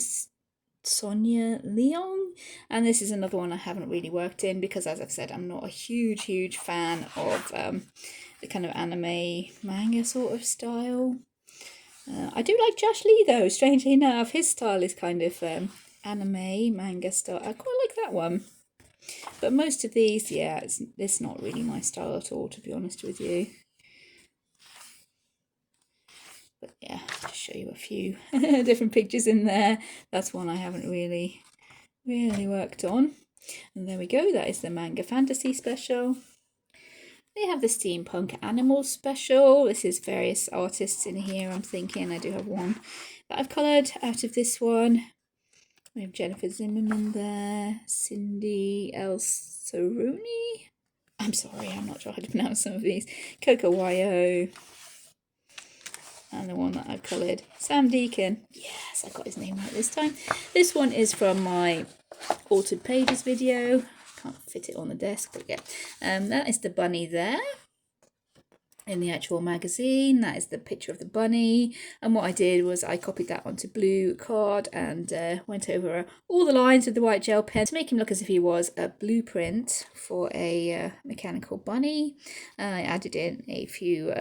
Sonia Leong, and this is another one I haven't really worked in because, as I've said, I'm not a huge fan of the kind of anime manga sort of style. I do like Josh Lee though, strangely enough. His style is kind of anime manga style. I quite like that one, but most of these, yeah, it's not really my style at all, to be honest with you. But yeah, just show you a few different pictures in there. That's one I haven't really worked on. And there we go, that is the Manga Fantasy special. They have the Steampunk Animals special. This is various artists in here, I'm thinking. I do have one that I've coloured out of this one. We have Jennifer Zimmerman there, Cindy El Saruni. I'm sorry, I'm not sure how to pronounce some of these. Coco Wyo. And the one that I've coloured, Sam Deacon. Yes, I got his name right this time. This one is from my Altered Pages video. Can't fit it on the desk, but yeah. That is the bunny there in the actual magazine. That is the picture of the bunny. And what I did was I copied that onto blue card and went over all the lines with the white gel pen to make him look as if he was a blueprint for a mechanical bunny. I added in a few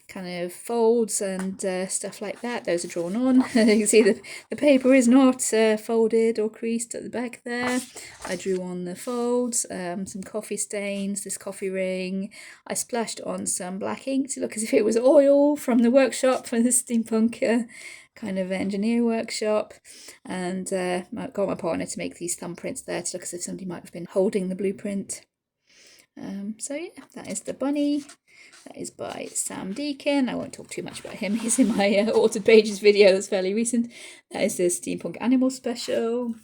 kind of folds and stuff like that. Those are drawn on. You can see the paper is not folded or creased at the back there. I drew on the folds, some coffee stains, this coffee ring. I splashed on some black ink to look as if it was oil from the workshop, from the steampunk kind of engineer workshop, and I got my partner to make these thumbprints there to look as if somebody might have been holding the blueprint. So yeah, that is the bunny. That is by Sam Deacon. I won't talk too much about him. He's in my Altered Pages video that's fairly recent. That is the Steampunk Animal Special.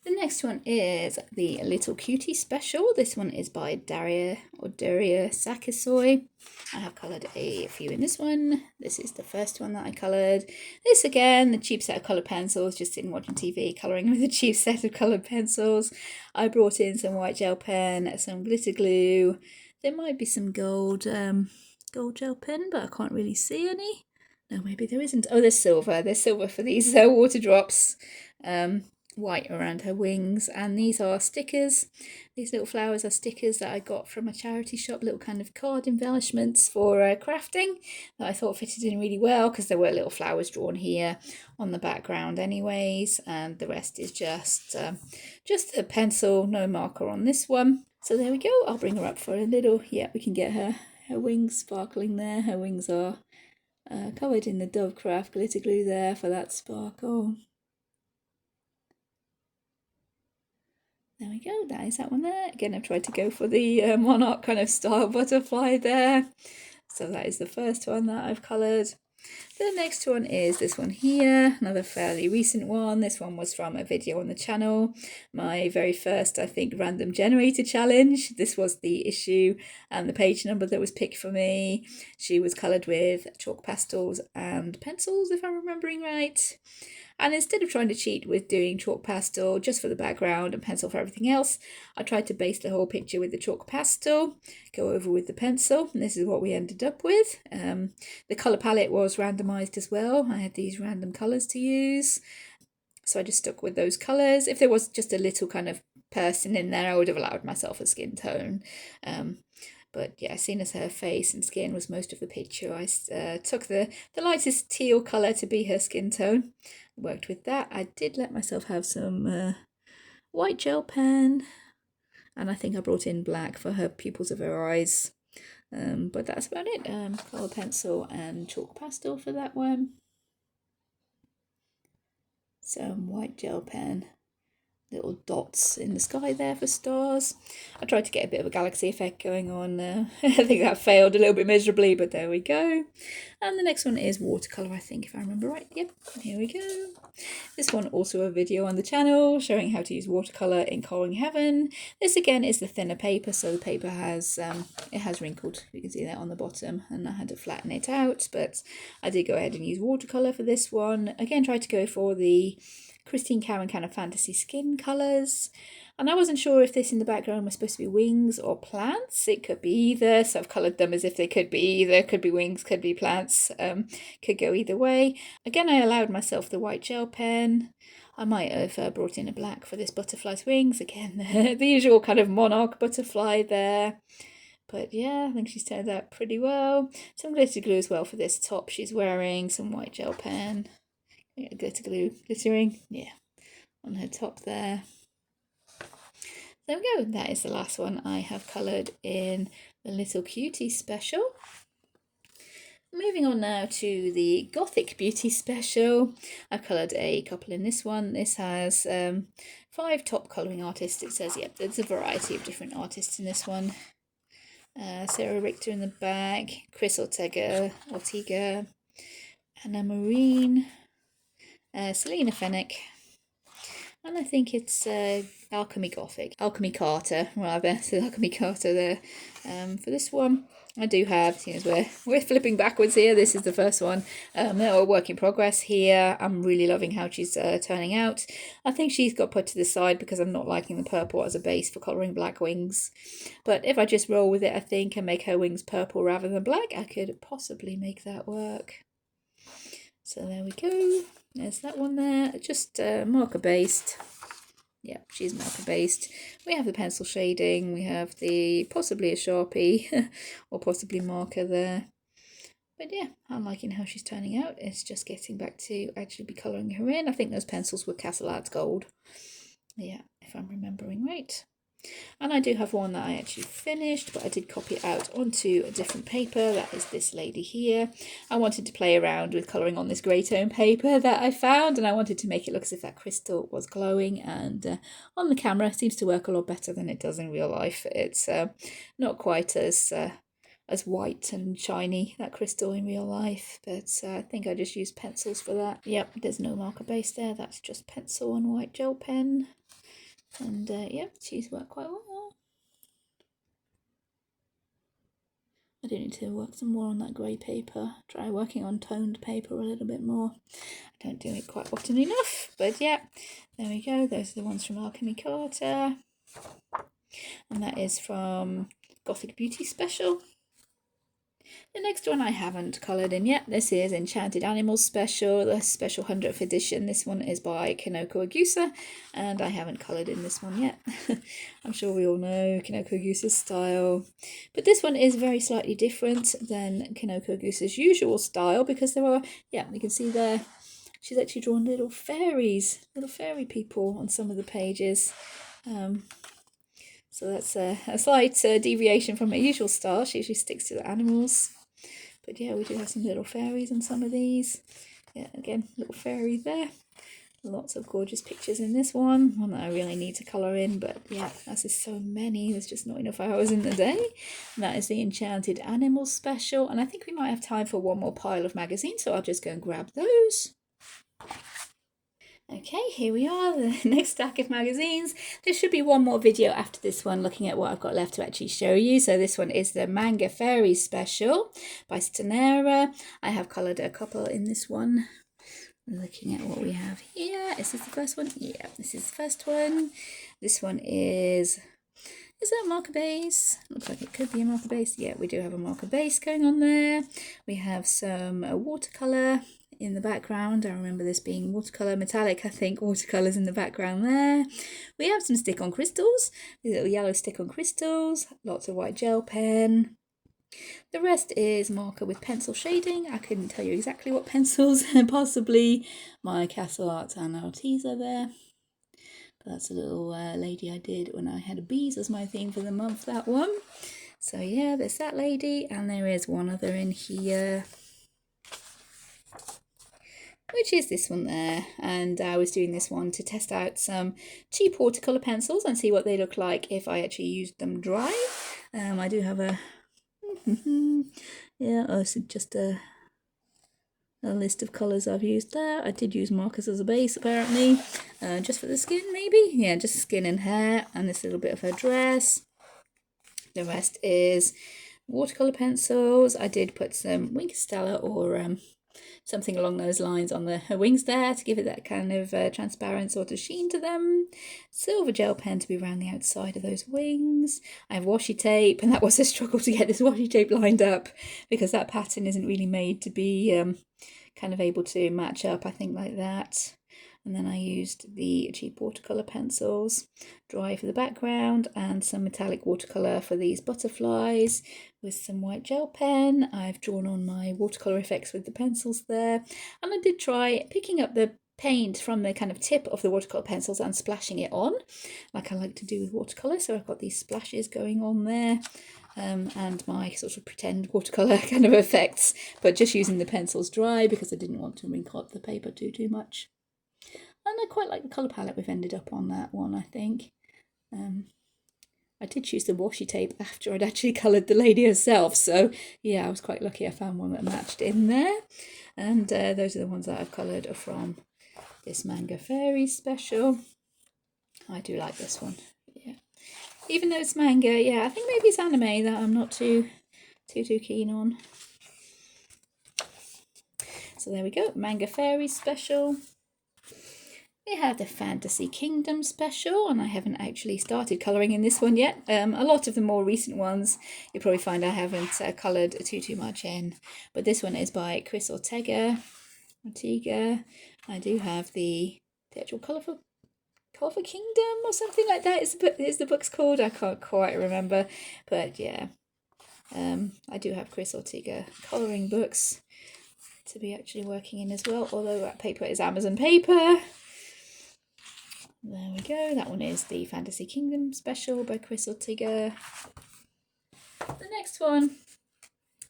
The next one is the Little Cutie Special. This one is by Daria Sakisoy. I have coloured a few in this one. This is the first one that I coloured. This again, the cheap set of coloured pencils, just in watching TV, colouring with a cheap set of coloured pencils. I brought in some white gel pen, some glitter glue. There might be some gold gel pen, but I can't really see any. No, maybe there isn't. Oh, there's silver. There's silver for these water drops. White around her wings, and these are stickers. These little flowers are stickers that I got from a charity shop, little kind of card embellishments for crafting that I thought fitted in really well, because there were little flowers drawn here on the background anyways, and the rest is just a pencil, no marker on this one. So there we go. I'll bring her up for a little, yeah, we can get her wings sparkling there. Her wings are covered in the Dovecraft glitter glue there for that sparkle. There we go, that is that one there. Again, I've tried to go for the monarch kind of style butterfly there. So that is the first one that I've coloured. The next one is this one here, another fairly recent one. This one was from a video on the channel, my very first, I think, random generator challenge. This was the issue and the page number that was picked for me. She was coloured with chalk pastels and pencils, if I'm remembering right. And instead of trying to cheat with doing chalk pastel just for the background and pencil for everything else, I tried to base the whole picture with the chalk pastel, go over with the pencil, and this is what we ended up with. The colour palette was randomised as well. I had these random colours to use, so I just stuck with those colours. If there was just a little kind of person in there, I would have allowed myself a skin tone. But yeah, seeing as her face and skin was most of the picture, I took the lightest teal colour to be her skin tone. Worked with that. I did let myself have some white gel pen, and I think I brought in black for her pupils of her eyes. But that's about it. Colour pencil and chalk pastel for that one. Some white gel pen. Little dots in the sky there for stars. I tried to get a bit of a galaxy effect going on. I think that failed a little bit miserably, but there we go. And the next one is watercolour, I think, if I remember right. Yep, here we go. This one also a video on the channel showing how to use watercolour in Colouring Heaven. This again is the thinner paper, so the paper has it has wrinkled. You can see that on the bottom, and I had to flatten it out, but I did go ahead and use watercolour for this one. Again, tried to go for the Christine Cowan kind of fantasy skin colours, and I wasn't sure if this in the background was supposed to be wings or plants. It could be either, so I've coloured them as if they could be either. Could be wings, could be plants, could go either way. Again, I allowed myself the white gel pen. I might have brought in a black for this butterfly's wings. Again, the usual kind of monarch butterfly there. But yeah, I think she's turned out pretty well. Some glitter glue as well for this top she's wearing, some white gel pen. Yeah, glitter glue glittering, yeah, on her top there. There we go, that is the last one I have coloured in the Little Cutie Special. Moving on now to the Gothic Beauty Special. I've coloured a couple in this one. This has 5 top colouring artists. It says, yep, there's a variety of different artists in this one. Sarah Richter in the back, Chris Ortega, Anna Marine, Selena Fennick, and I think it's Alchemy Carter rather, so Alchemy Carter there for this one. I do have, seeing as we're flipping backwards here, this is the first one. They're all work in progress here. I'm really loving how she's turning out. I think she's got put to the side because I'm not liking the purple as a base for colouring black wings. But if I just roll with it, I think, and make her wings purple rather than black, I could possibly make that work. So there we go. There's that one there. Just marker based. Yeah, she's marker based. We have the pencil shading. We have the possibly a Sharpie or possibly marker there. But yeah, I'm liking how she's turning out. It's just getting back to actually be colouring her in. I think those pencils were Castle Arts Gold. Yeah, if I'm remembering right. And I do have one that I actually finished, but I did copy it out onto a different paper. That is this lady here. I wanted to play around with colouring on this grey tone paper that I found, and I wanted to make it look as if that crystal was glowing, and on the camera it seems to work a lot better than it does in real life. It's not quite as white and shiny, that crystal, in real life, but I think I just used pencils for that. Yep, there's no marker base there, that's just pencil and white gel pen. And yeah, she's worked quite well. I do need to work some more on that grey paper. Try working on toned paper a little bit more. I don't do it quite often enough, but yeah, there we go. Those are the ones from Alchemy Carter. And that is from Gothic Beauty Special. The next one I haven't coloured in yet. This is Enchanted Animals Special, the special 100th edition. This one is by Neco and I haven't coloured in this one yet. I'm sure we all know Neco's style. But this one is very slightly different than Neco's usual style, because there are, yeah, you can see there, she's actually drawn little fairies, little fairy people on some of the pages. So that's a slight deviation from her usual style. She usually sticks to the animals. But yeah, we do have some little fairies on some of these. Yeah, again, little fairy there. Lots of gorgeous pictures in this one. One that I really need to colour in, but yeah, as there's so many, there's just not enough hours in the day. And that is the Enchanted Animals Special. And I think we might have time for one more pile of magazines, so I'll just go and grab those. Okay, here we are, the next stack of magazines. There should be one more video after this one looking at what I've got left to actually show you. So this one is the Manga Fairy Special by Stanera. I have coloured a couple in this one. Looking at what we have here. Is this the first one? Yeah, this is the first one. This one is that a marker base? Looks like it could be a marker base. Yeah, we do have a marker base going on there. We have some watercolour in the background. I remember this being watercolour, metallic, I think, watercolours in the background there. We have some stick on crystals, these little yellow stick on crystals, lots of white gel pen. The rest is marker with pencil shading. I couldn't tell you exactly what pencils, possibly my Castle Arts and Arteza there. But that's a little lady I did when I had bees as my theme for the month, that one. So yeah, there's that lady, and there is one other in here, which is this one there. And I was doing this one to test out some cheap watercolour pencils and see what they look like if I actually used them dry. I do have a yeah, so just a list of colours I've used there. I did use markers as a base apparently, just for the skin maybe. Yeah, just skin and hair, and this little bit of her dress. The rest is watercolour pencils. I did put some Wing Stella or something along those lines on her wings there to give it that kind of transparent sort of sheen to them. Silver gel pen to be around the outside of those wings. I have washi tape, and that was a struggle to get this washi tape lined up because that pattern isn't really made to be kind of able to match up, I think, like that. And then I used the cheap watercolour pencils, dry for the background, and some metallic watercolour for these butterflies with some white gel pen. I've drawn on my watercolour effects with the pencils there. And I did try picking up the paint from the kind of tip of the watercolour pencils and splashing it on, like I like to do with watercolour. So I've got these splashes going on there. And my sort of pretend watercolour kind of effects, but just using the pencils dry because I didn't want to wrinkle up the paper too much. And I quite like the colour palette we've ended up on that one, I think. I did choose the washi tape after I'd actually coloured the lady herself, so yeah, I was quite lucky I found one that matched in there. And those are the ones that I've coloured from this Manga Fairy Special. I do like this one, yeah. Even though it's manga, yeah, I think maybe it's anime that I'm not too keen on. So there we go, Manga Fairy Special. We have the Fantasy Kingdom Special, and I haven't actually started colouring in this one yet. A lot of the more recent ones, you'll probably find I haven't coloured too much in. But this one is by Chris Ortega. I do have the actual colour for Kingdom or something like that is the book's called. I can't quite remember. But yeah, I do have Chris Ortega colouring books to be actually working in as well, although that paper is Amazon paper. There we go. That one is the Fantasy Kingdom special by Crystal Tigger. The next one,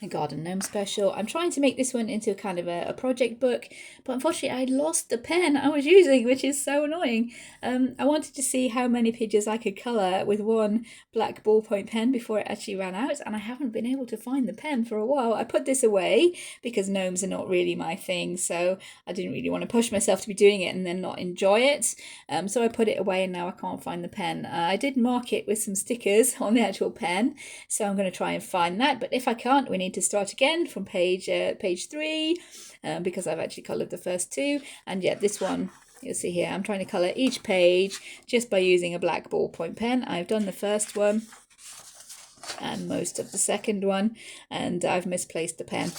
a Garden Gnome special. I'm trying to make this one into kind of a project book, but unfortunately I lost the pen I was using, which is so annoying. I wanted to see how many pages I could colour with one black ballpoint pen before it actually ran out, and I haven't been able to find the pen for a while. I put this away because gnomes are not really my thing, so I didn't really want to push myself to be doing it and then not enjoy it. So I put it away and now I can't find the pen. I did mark it with some stickers on the actual pen, so I'm going to try and find that, but if I can't, we need to start again from page 3 because I've actually coloured the first two. And yeah, this one, you'll see here, I'm trying to colour each page just by using a black ballpoint pen. I've done the first one and most of the second one, and I've misplaced the pen.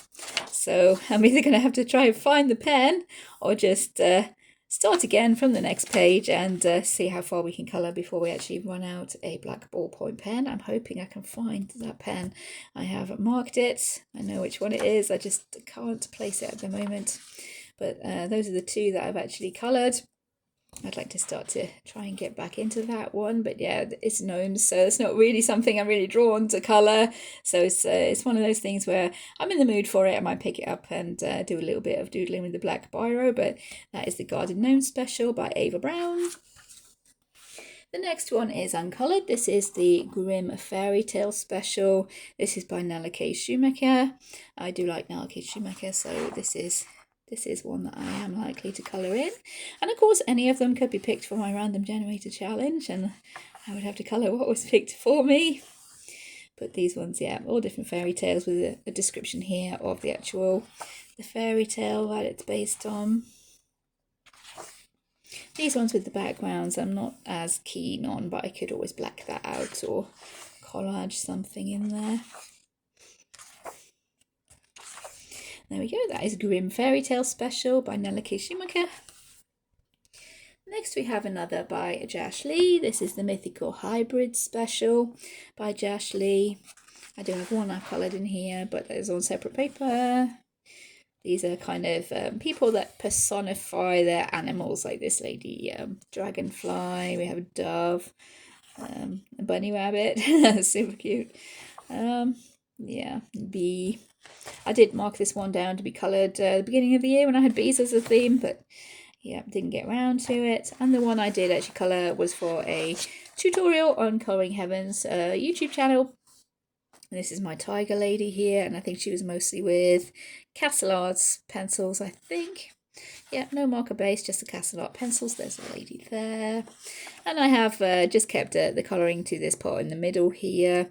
So I'm either going to have to try and find the pen or just start again from the next page and see how far we can colour before we actually run out a black ballpoint pen. I'm hoping I can find that pen. I have marked it. I know which one it is. I just can't place it at the moment. But those are the two that I've actually coloured. I'd like to start to try and get back into that one, but yeah, it's gnomes, so it's not really something I'm really drawn to colour. So it's one of those things where I'm in the mood for it. I might pick it up and do a little bit of doodling with the black biro, but that is the Garden Gnome special by Ava Brown. The next one is uncoloured. This is the Grimm Fairy Tale special. This is by Nella K. Schumacher. I do like Nella K. Schumacher, so this is one that I am likely to colour in. And of course, any of them could be picked for my random generator challenge, and I would have to colour what was picked for me. But these ones, yeah, all different fairy tales with a description here of the fairy tale that it's based on. These ones with the backgrounds I'm not as keen on, but I could always black that out or collage something in there. There we go, that is Grimm Fairy Tale Special by Nella K. Schumacher. Next we have another by Josh Lee. This is the Mythical Hybrid Special by Josh Lee. I do have one I've coloured in here, but it's on separate paper. These are kind of people that personify their animals, like this lady, dragonfly, we have a dove, a bunny rabbit, super cute. Yeah, bee. I did mark this one down to be coloured at the beginning of the year when I had bees as a theme, but yeah, didn't get around to it. And the one I did actually colour was for a tutorial on Colouring Heaven's YouTube channel. And this is my tiger lady here, and I think she was mostly with Castle Arts pencils, I think. Yeah, no marker base, just the Castle Art pencils. There's a lady there. And I have just kept the colouring to this part in the middle here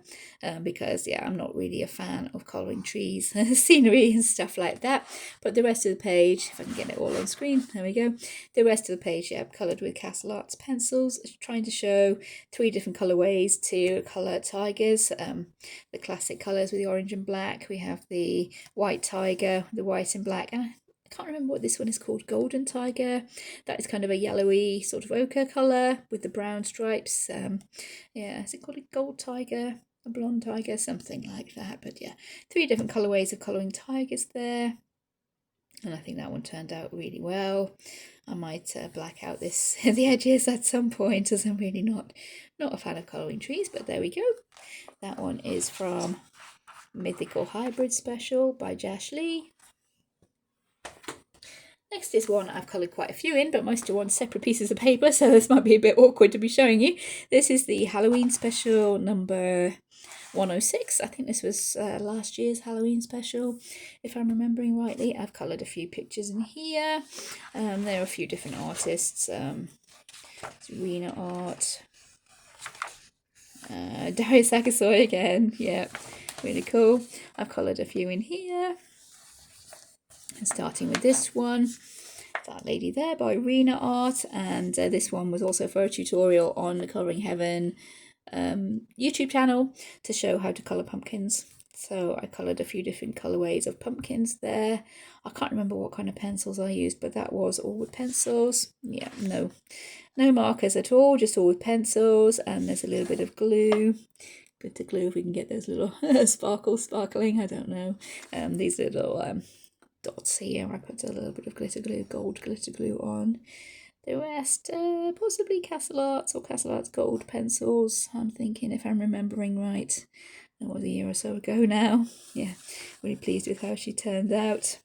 because, yeah, I'm not really a fan of colouring trees, scenery and stuff like that. But the rest of the page, if I can get it all on screen, there we go. The rest of the page, yeah, I've coloured with Castle Arts pencils, trying to show 3 different colourways to colour tigers. The classic colours with the orange and black. We have the white tiger, the white and black, and I can't remember what this one is called, Golden Tiger. That is kind of a yellowy sort of ochre colour with the brown stripes. Yeah, is it called a gold tiger, a blonde tiger, something like that? But yeah, 3 different colourways of colouring tigers there. And I think that one turned out really well. I might black out the edges at some point, as I'm really not a fan of colouring trees, but there we go. That one is from Mythical Hybrid Special by Josh Lee. Next is one I've coloured quite a few in, but most are on separate pieces of paper, so this might be a bit awkward to be showing you. This is the Halloween special number 106. I think this was last year's Halloween special, if I'm remembering rightly. I've coloured a few pictures in here. There are a few different artists. Arena Art. Darius Akasoy again. Yeah, really cool. I've coloured a few in here. And starting with this one, that lady there by Arena Art, and this one was also for a tutorial on the Colouring Heaven YouTube channel to show how to colour pumpkins. So I coloured a few different colourways of pumpkins there. I can't remember what kind of pencils I used, but that was all with pencils. Yeah, no markers at all, just all with pencils, and there's a little bit of glue. Glitter glue, if we can get those little sparkling, I don't know. These little dots here, I put a little bit of glitter glue, gold glitter glue on. The rest, possibly Castle Arts or Castle Arts Gold pencils. I'm thinking, if I'm remembering right. That was a year or so ago now. Yeah, really pleased with how she turned out.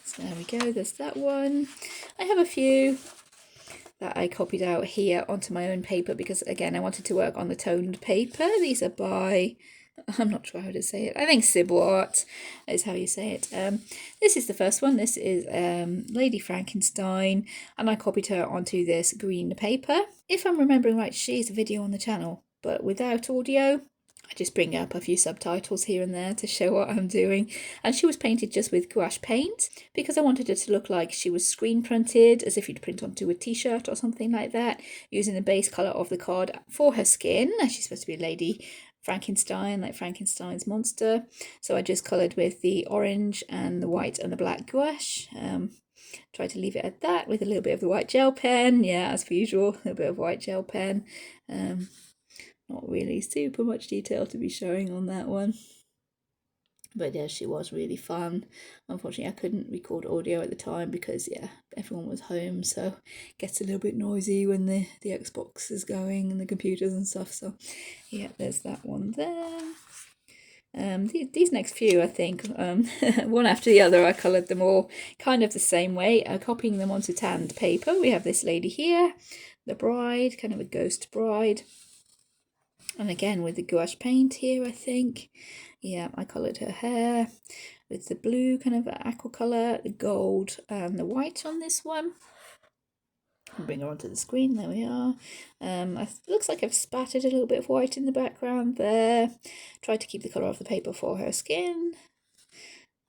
So there we go, there's that one. I have a few that I copied out here onto my own paper because, again, I wanted to work on the toned paper. These are by, I'm not sure how to say it, I think Sybil Art is how you say it. This is the first one. This is Lady Frankenstein, and I copied her onto this green paper. If I'm remembering right, she's a video on the channel, but without audio. I just bring up a few subtitles here and there to show what I'm doing. And she was painted just with gouache paint because I wanted it to look like she was screen printed, as if you'd print onto a t-shirt or something like that, using the base colour of the card for her skin. She's supposed to be a Lady Frankenstein, like Frankenstein's monster. So I just coloured with the orange and the white and the black gouache. Try to leave it at that with a little bit of the white gel pen. Yeah, as per usual, a little bit of white gel pen. Not really super much detail to be showing on that one. But yeah, she was really fun. Unfortunately, I couldn't record audio at the time because, yeah, everyone was home. So it gets a little bit noisy when the Xbox is going and the computers and stuff. So yeah, there's that one there. These next few, I think, one after the other, I coloured them all kind of the same way, copying them onto tanned paper. We have this lady here, the bride, kind of a ghost bride. And again with the gouache paint here, I think. Yeah, I coloured her hair with the blue kind of aqua colour, the gold and the white on this one. I'll bring her onto the screen, there we are. It looks like I've spattered a little bit of white in the background there. Tried to keep the colour of the paper for her skin.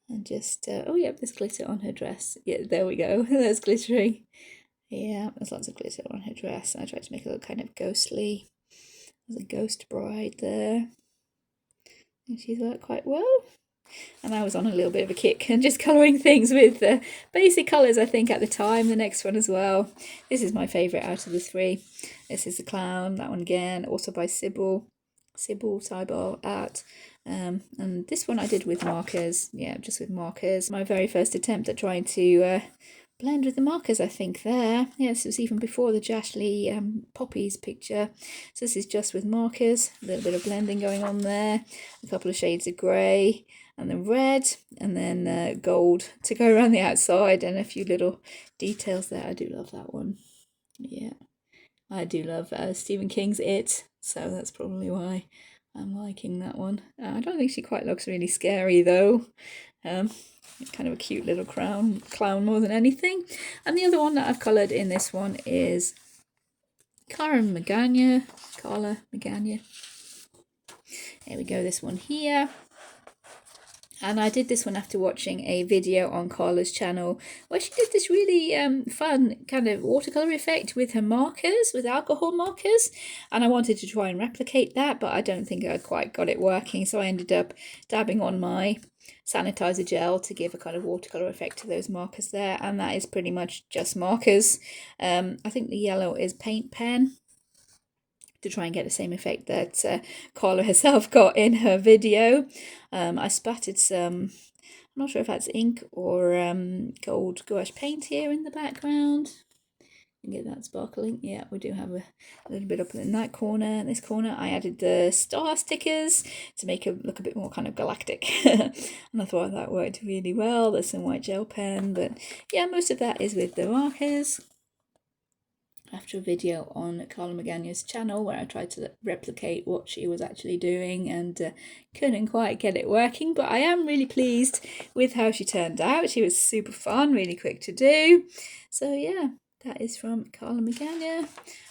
And just, oh yeah, there's glitter on her dress. Yeah, there we go, there's glittering. Yeah, there's lots of glitter on her dress. I tried to make it look kind of ghostly. There's a ghost bride there. And she's worked quite well. And I was on a little bit of a kick and just colouring things with basic colours, I think, at the time. The next one as well. This is my favourite out of the three. This is the clown, that one again, also by Sybil Cyber Art. And this one I did with markers. Yeah, just with markers. My very first attempt at trying to blend with the markers, I think, there. Yes, it was even before the Jashly poppies picture. So this is just with markers, a little bit of blending going on there, a couple of shades of grey, and then red, and then gold to go around the outside, and a few little details there. I do love that one. Yeah, I do love Stephen King's It, so that's probably why I'm liking that one. I don't think she quite looks really scary, though. Kind of a cute little clown more than anything. And the other one that I've coloured in this one is Carla Magana. There we go, this one here. And I did this one after watching a video on Carla's channel where she did this really fun kind of watercolour effect with her markers, with alcohol markers. And I wanted to try and replicate that, but I don't think I quite got it working. So I ended up dabbing on my sanitizer gel to give a kind of watercolour effect to those markers there. And that is pretty much just markers. I think the yellow is paint pen, to try and get the same effect that Carla herself got in her video. I spattered some, I'm not sure if that's ink or gold gouache paint here in the background. You can get that sparkling. Yeah, we do have a little bit up in that corner. In this corner, I added the star stickers to make it look a bit more kind of galactic. And I thought that worked really well. There's some white gel pen, but yeah, most of that is with the markers. After a video on Carla Magana's channel where I tried to replicate what she was actually doing and couldn't quite get it working, but I am really pleased with how she turned out. She was super fun, really quick to do. So yeah, that is from Carla Magana.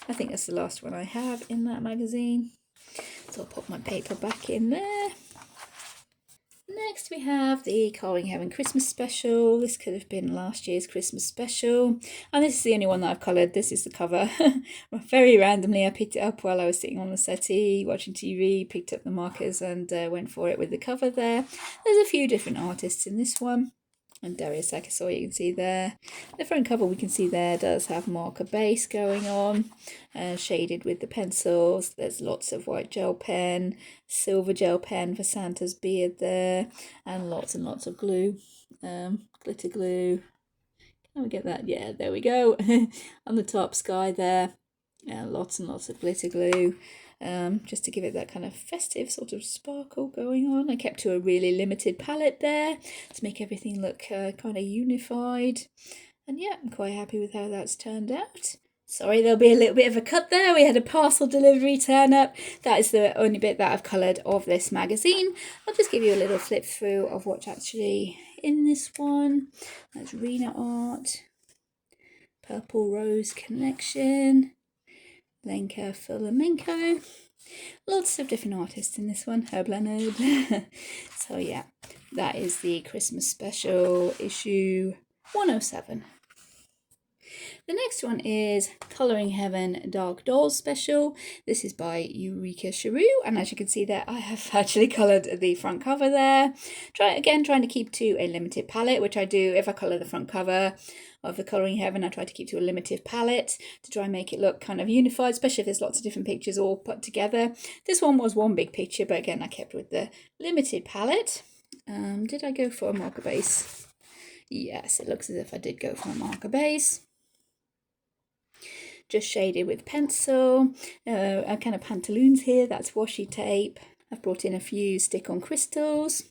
I think that's the last one I have in that magazine. So I'll pop my paper back in there. Next we have the Colouring Heaven Christmas special. This could have been last year's Christmas special. And this is the only one that I've coloured. This is the cover. Very randomly I picked it up while I was sitting on the settee watching TV, picked up the markers and went for it with the cover there. There's a few different artists in this one. And Darius Akasaw, you can see there. The front cover we can see there does have marker base going on, shaded with the pencils. There's lots of white gel pen, silver gel pen for Santa's beard there, and lots of glue, glitter glue. Can we get that? Yeah, there we go. On the top sky there. Yeah, lots and lots of glitter glue. Just to give it that kind of festive sort of sparkle going on. I kept to a really limited palette there to make everything look kind of unified. And yeah, I'm quite happy with how that's turned out. Sorry, there'll be a little bit of a cut there. We had a parcel delivery turn up. That is the only bit that I've coloured of this magazine. I'll just give you a little flip through of what's actually in this one. That's Rena Art, Purple Rose Connection, Lenka Flamenco. Lots of different artists in this one, Herb Leonard. So yeah, that is the Christmas special issue 107. The next one is Colouring Heaven Dark Dolls Special. This is by Eureka Cheru, and as you can see there, I have actually coloured the front cover there. Trying to keep to a limited palette, which I do if I colour the front cover of the Colouring Heaven. I try to keep to a limited palette to try and make it look kind of unified, especially if there's lots of different pictures all put together. This one was one big picture, but again, I kept with the limited palette. Did I go for a marker base? Yes, it looks as if I did go for a marker base. Just shaded with pencil. A kind of pantaloons here, that's washi tape. I've brought in a few stick-on crystals.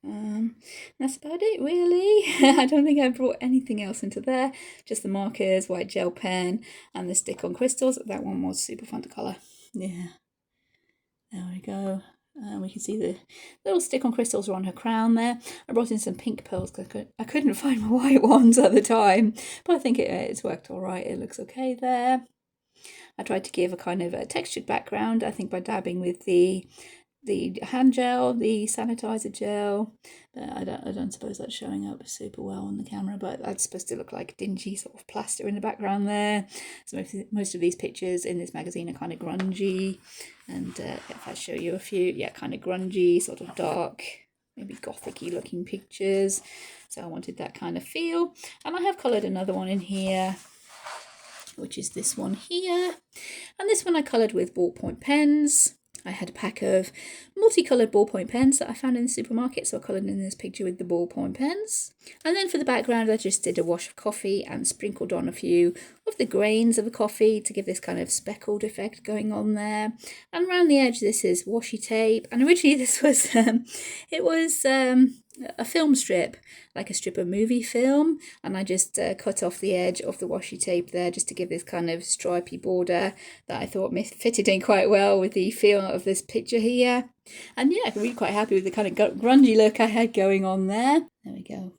That's about it really. I don't think I brought anything else into there. Just the markers, white gel pen, and the stick-on crystals. That one was super fun to colour. Yeah. There we go. We can see the little stick-on crystals are on her crown there. I brought in some pink pearls because I couldn't find my white ones at the time, but I think it's worked all right. It looks okay there. I tried to give a kind of a textured background, I think by dabbing with the hand gel, the sanitizer gel, but I don't suppose that's showing up super well on the camera, but that's supposed to look like dingy sort of plaster in the background there. So most of these pictures in this magazine are kind of grungy, and if I show you a few, yeah, kind of grungy, sort of dark, maybe gothic-y looking pictures. So I wanted that kind of feel, and I have coloured another one in here, which is this one here, and this one I coloured with ballpoint pens. I had a pack of multicoloured ballpoint pens that I found in the supermarket, so I coloured in this picture with the ballpoint pens. And then for the background, I just did a wash of coffee and sprinkled on a few of the grains of the coffee to give this kind of speckled effect going on there. And around the edge, this is washi tape. And originally this was, a film strip, like a strip of movie film, and I just cut off the edge of the washi tape there just to give this kind of stripy border that I thought fitted in quite well with the feel of this picture here. And yeah, I'm really quite happy with the kind of grungy look I had going on there. There we go.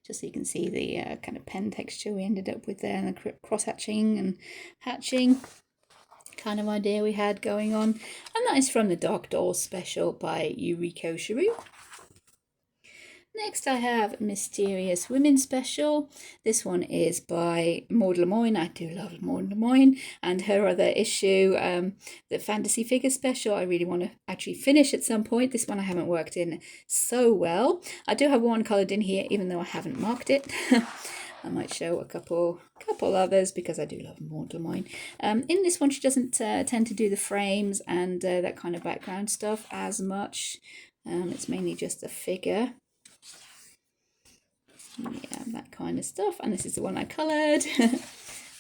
Just so you can see the kind of pen texture we ended up with there, and the cross-hatching and hatching kind of idea we had going on. And that is from the Dark Dolls Special by Eureka Cheru. Next I have Mysterious Women Special. This one is by Maud Lemoyne. I do love Maud Lemoyne, and her other issue, the Fantasy Figure Special, I really want to actually finish at some point. This one I haven't worked in so well. I do have one coloured in here, even though I haven't marked it. I might show a couple others because I do love Maud Lemoyne. In this one, she doesn't tend to do the frames and that kind of background stuff as much. It's mainly just the figure. Yeah, that kind of stuff. And this is the one I coloured.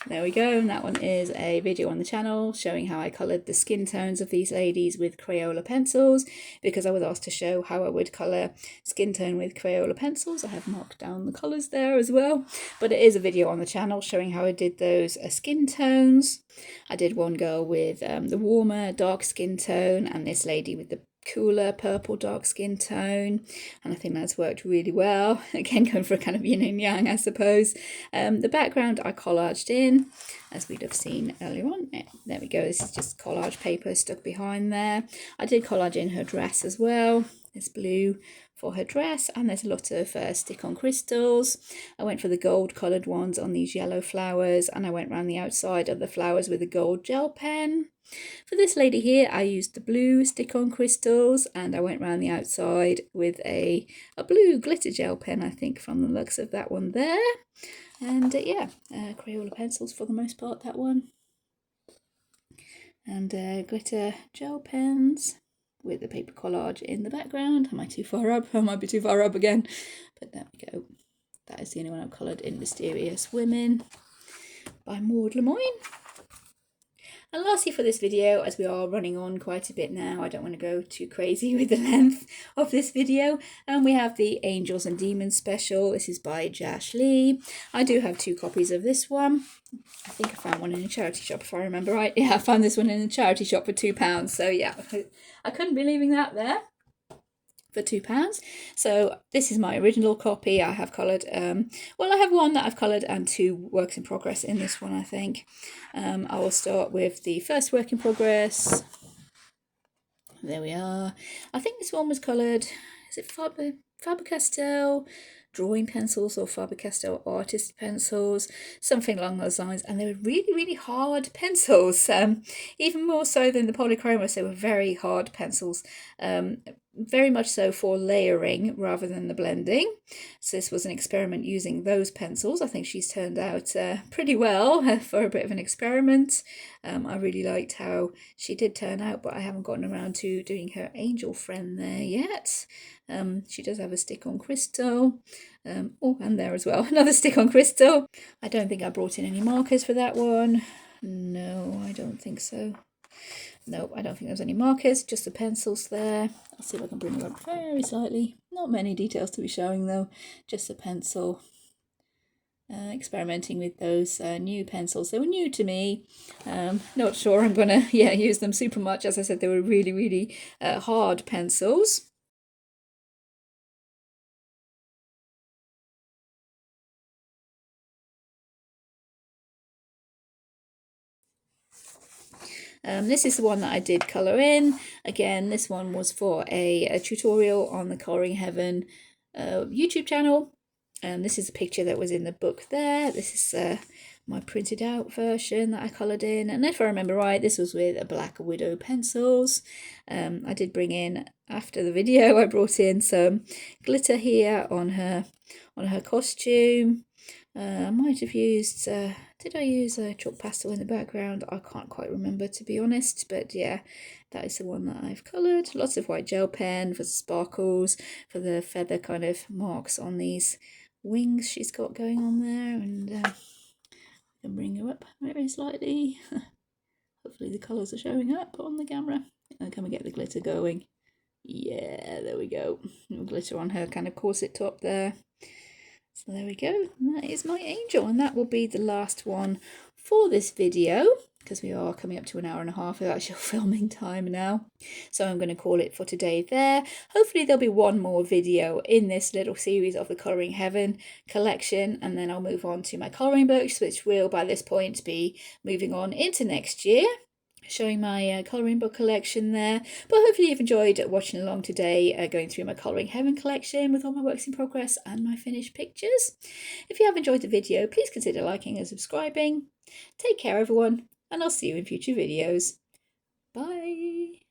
There we go. And that one is a video on the channel showing how I coloured the skin tones of these ladies with Crayola pencils, because I was asked to show how I would colour skin tone with Crayola pencils. I have marked down the colours there as well. But it is a video on the channel showing how I did those skin tones. I did one girl with the warmer dark skin tone, and this lady with the cooler purple dark skin tone, and I think that's worked really well. Again, going for a kind of yin and yang, I suppose. The background I collaged in, as we'd have seen earlier on. There we go. This is just collage paper stuck behind there. I did collage in her dress as well. This blue for her dress, and there's a lot of stick-on crystals. I went for the gold coloured ones on these yellow flowers, and I went around the outside of the flowers with a gold gel pen. For this lady here, I used the blue stick-on crystals, and I went around the outside with a blue glitter gel pen, I think, from the looks of that one there. And yeah, Crayola pencils for the most part, that one. And glitter gel pens with the paper collage in the background. Am I too far up? I might be too far up again, but there we go. That is the only one I've coloured in Mysterious Women by Maud Lemoyne. And lastly for this video, as we are running on quite a bit now, I don't want to go too crazy with the length of this video, and we have the Angels and Demons special. This is by Jash Lee. I do have 2 copies of this one. I think I found one in a charity shop if I remember right. Yeah, I found this one in a charity shop for £2. So yeah, I couldn't be leaving that there for £2. So this is my original copy. I have coloured, well, I have one that I've coloured and 2 works in progress in this one, I think. I will start with the first work in progress. There we are. I think this one was coloured, is it Faber-Castell drawing pencils or Faber-Castell artist pencils, something along those lines, and they were really, really hard pencils, even more so than the polychromos. They were very hard pencils, very much so for layering rather than the blending. So this was an experiment using those pencils. I think she's turned out pretty well for a bit of an experiment. I really liked how she did turn out, but I haven't gotten around to doing her angel friend there yet. She does have a stick-on crystal. Oh, and there as well, another stick-on crystal. I don't think I brought in any markers for that one. No, I don't think so. Nope, I don't think there's any markers, just the pencils there. I'll see if I can bring them up very slightly. Not many details to be showing though, just a pencil. Experimenting with those new pencils. They were new to me. Not sure I'm gonna use them super much. As I said, they were really, really hard pencils. This is the one that I did colour in. Again, this one was for a tutorial on the Colouring Heaven YouTube channel. This is a picture that was in the book there. This is my printed out version that I coloured in. And if I remember right, this was with a Black Widow pencils. I did bring in, after the video, I brought in some glitter here on her costume. I might have used, did I use a chalk pastel in the background? I can't quite remember, to be honest, but yeah, that is the one that I've coloured. Lots of white gel pen for sparkles, for the feather kind of marks on these wings she's got going on there, and I can bring her up very slightly. Hopefully the colours are showing up on the camera. And can we get the glitter going? Yeah, there we go. Glitter on her kind of corset top there. So there we go, and that is my angel, and that will be the last one for this video, because we are coming up to an hour and a half of actual filming time now. So I'm going to call it for today there. Hopefully there'll be one more video in this little series of the Colouring Heaven collection, and then I'll move on to my colouring books, which will by this point be moving on into next year, showing my colouring book collection there. But hopefully you've enjoyed watching along today, going through my Colouring Heaven collection with all my works in progress and my finished pictures. If you have enjoyed the video, please consider liking and subscribing. Take care everyone, and I'll see you in future videos. Bye!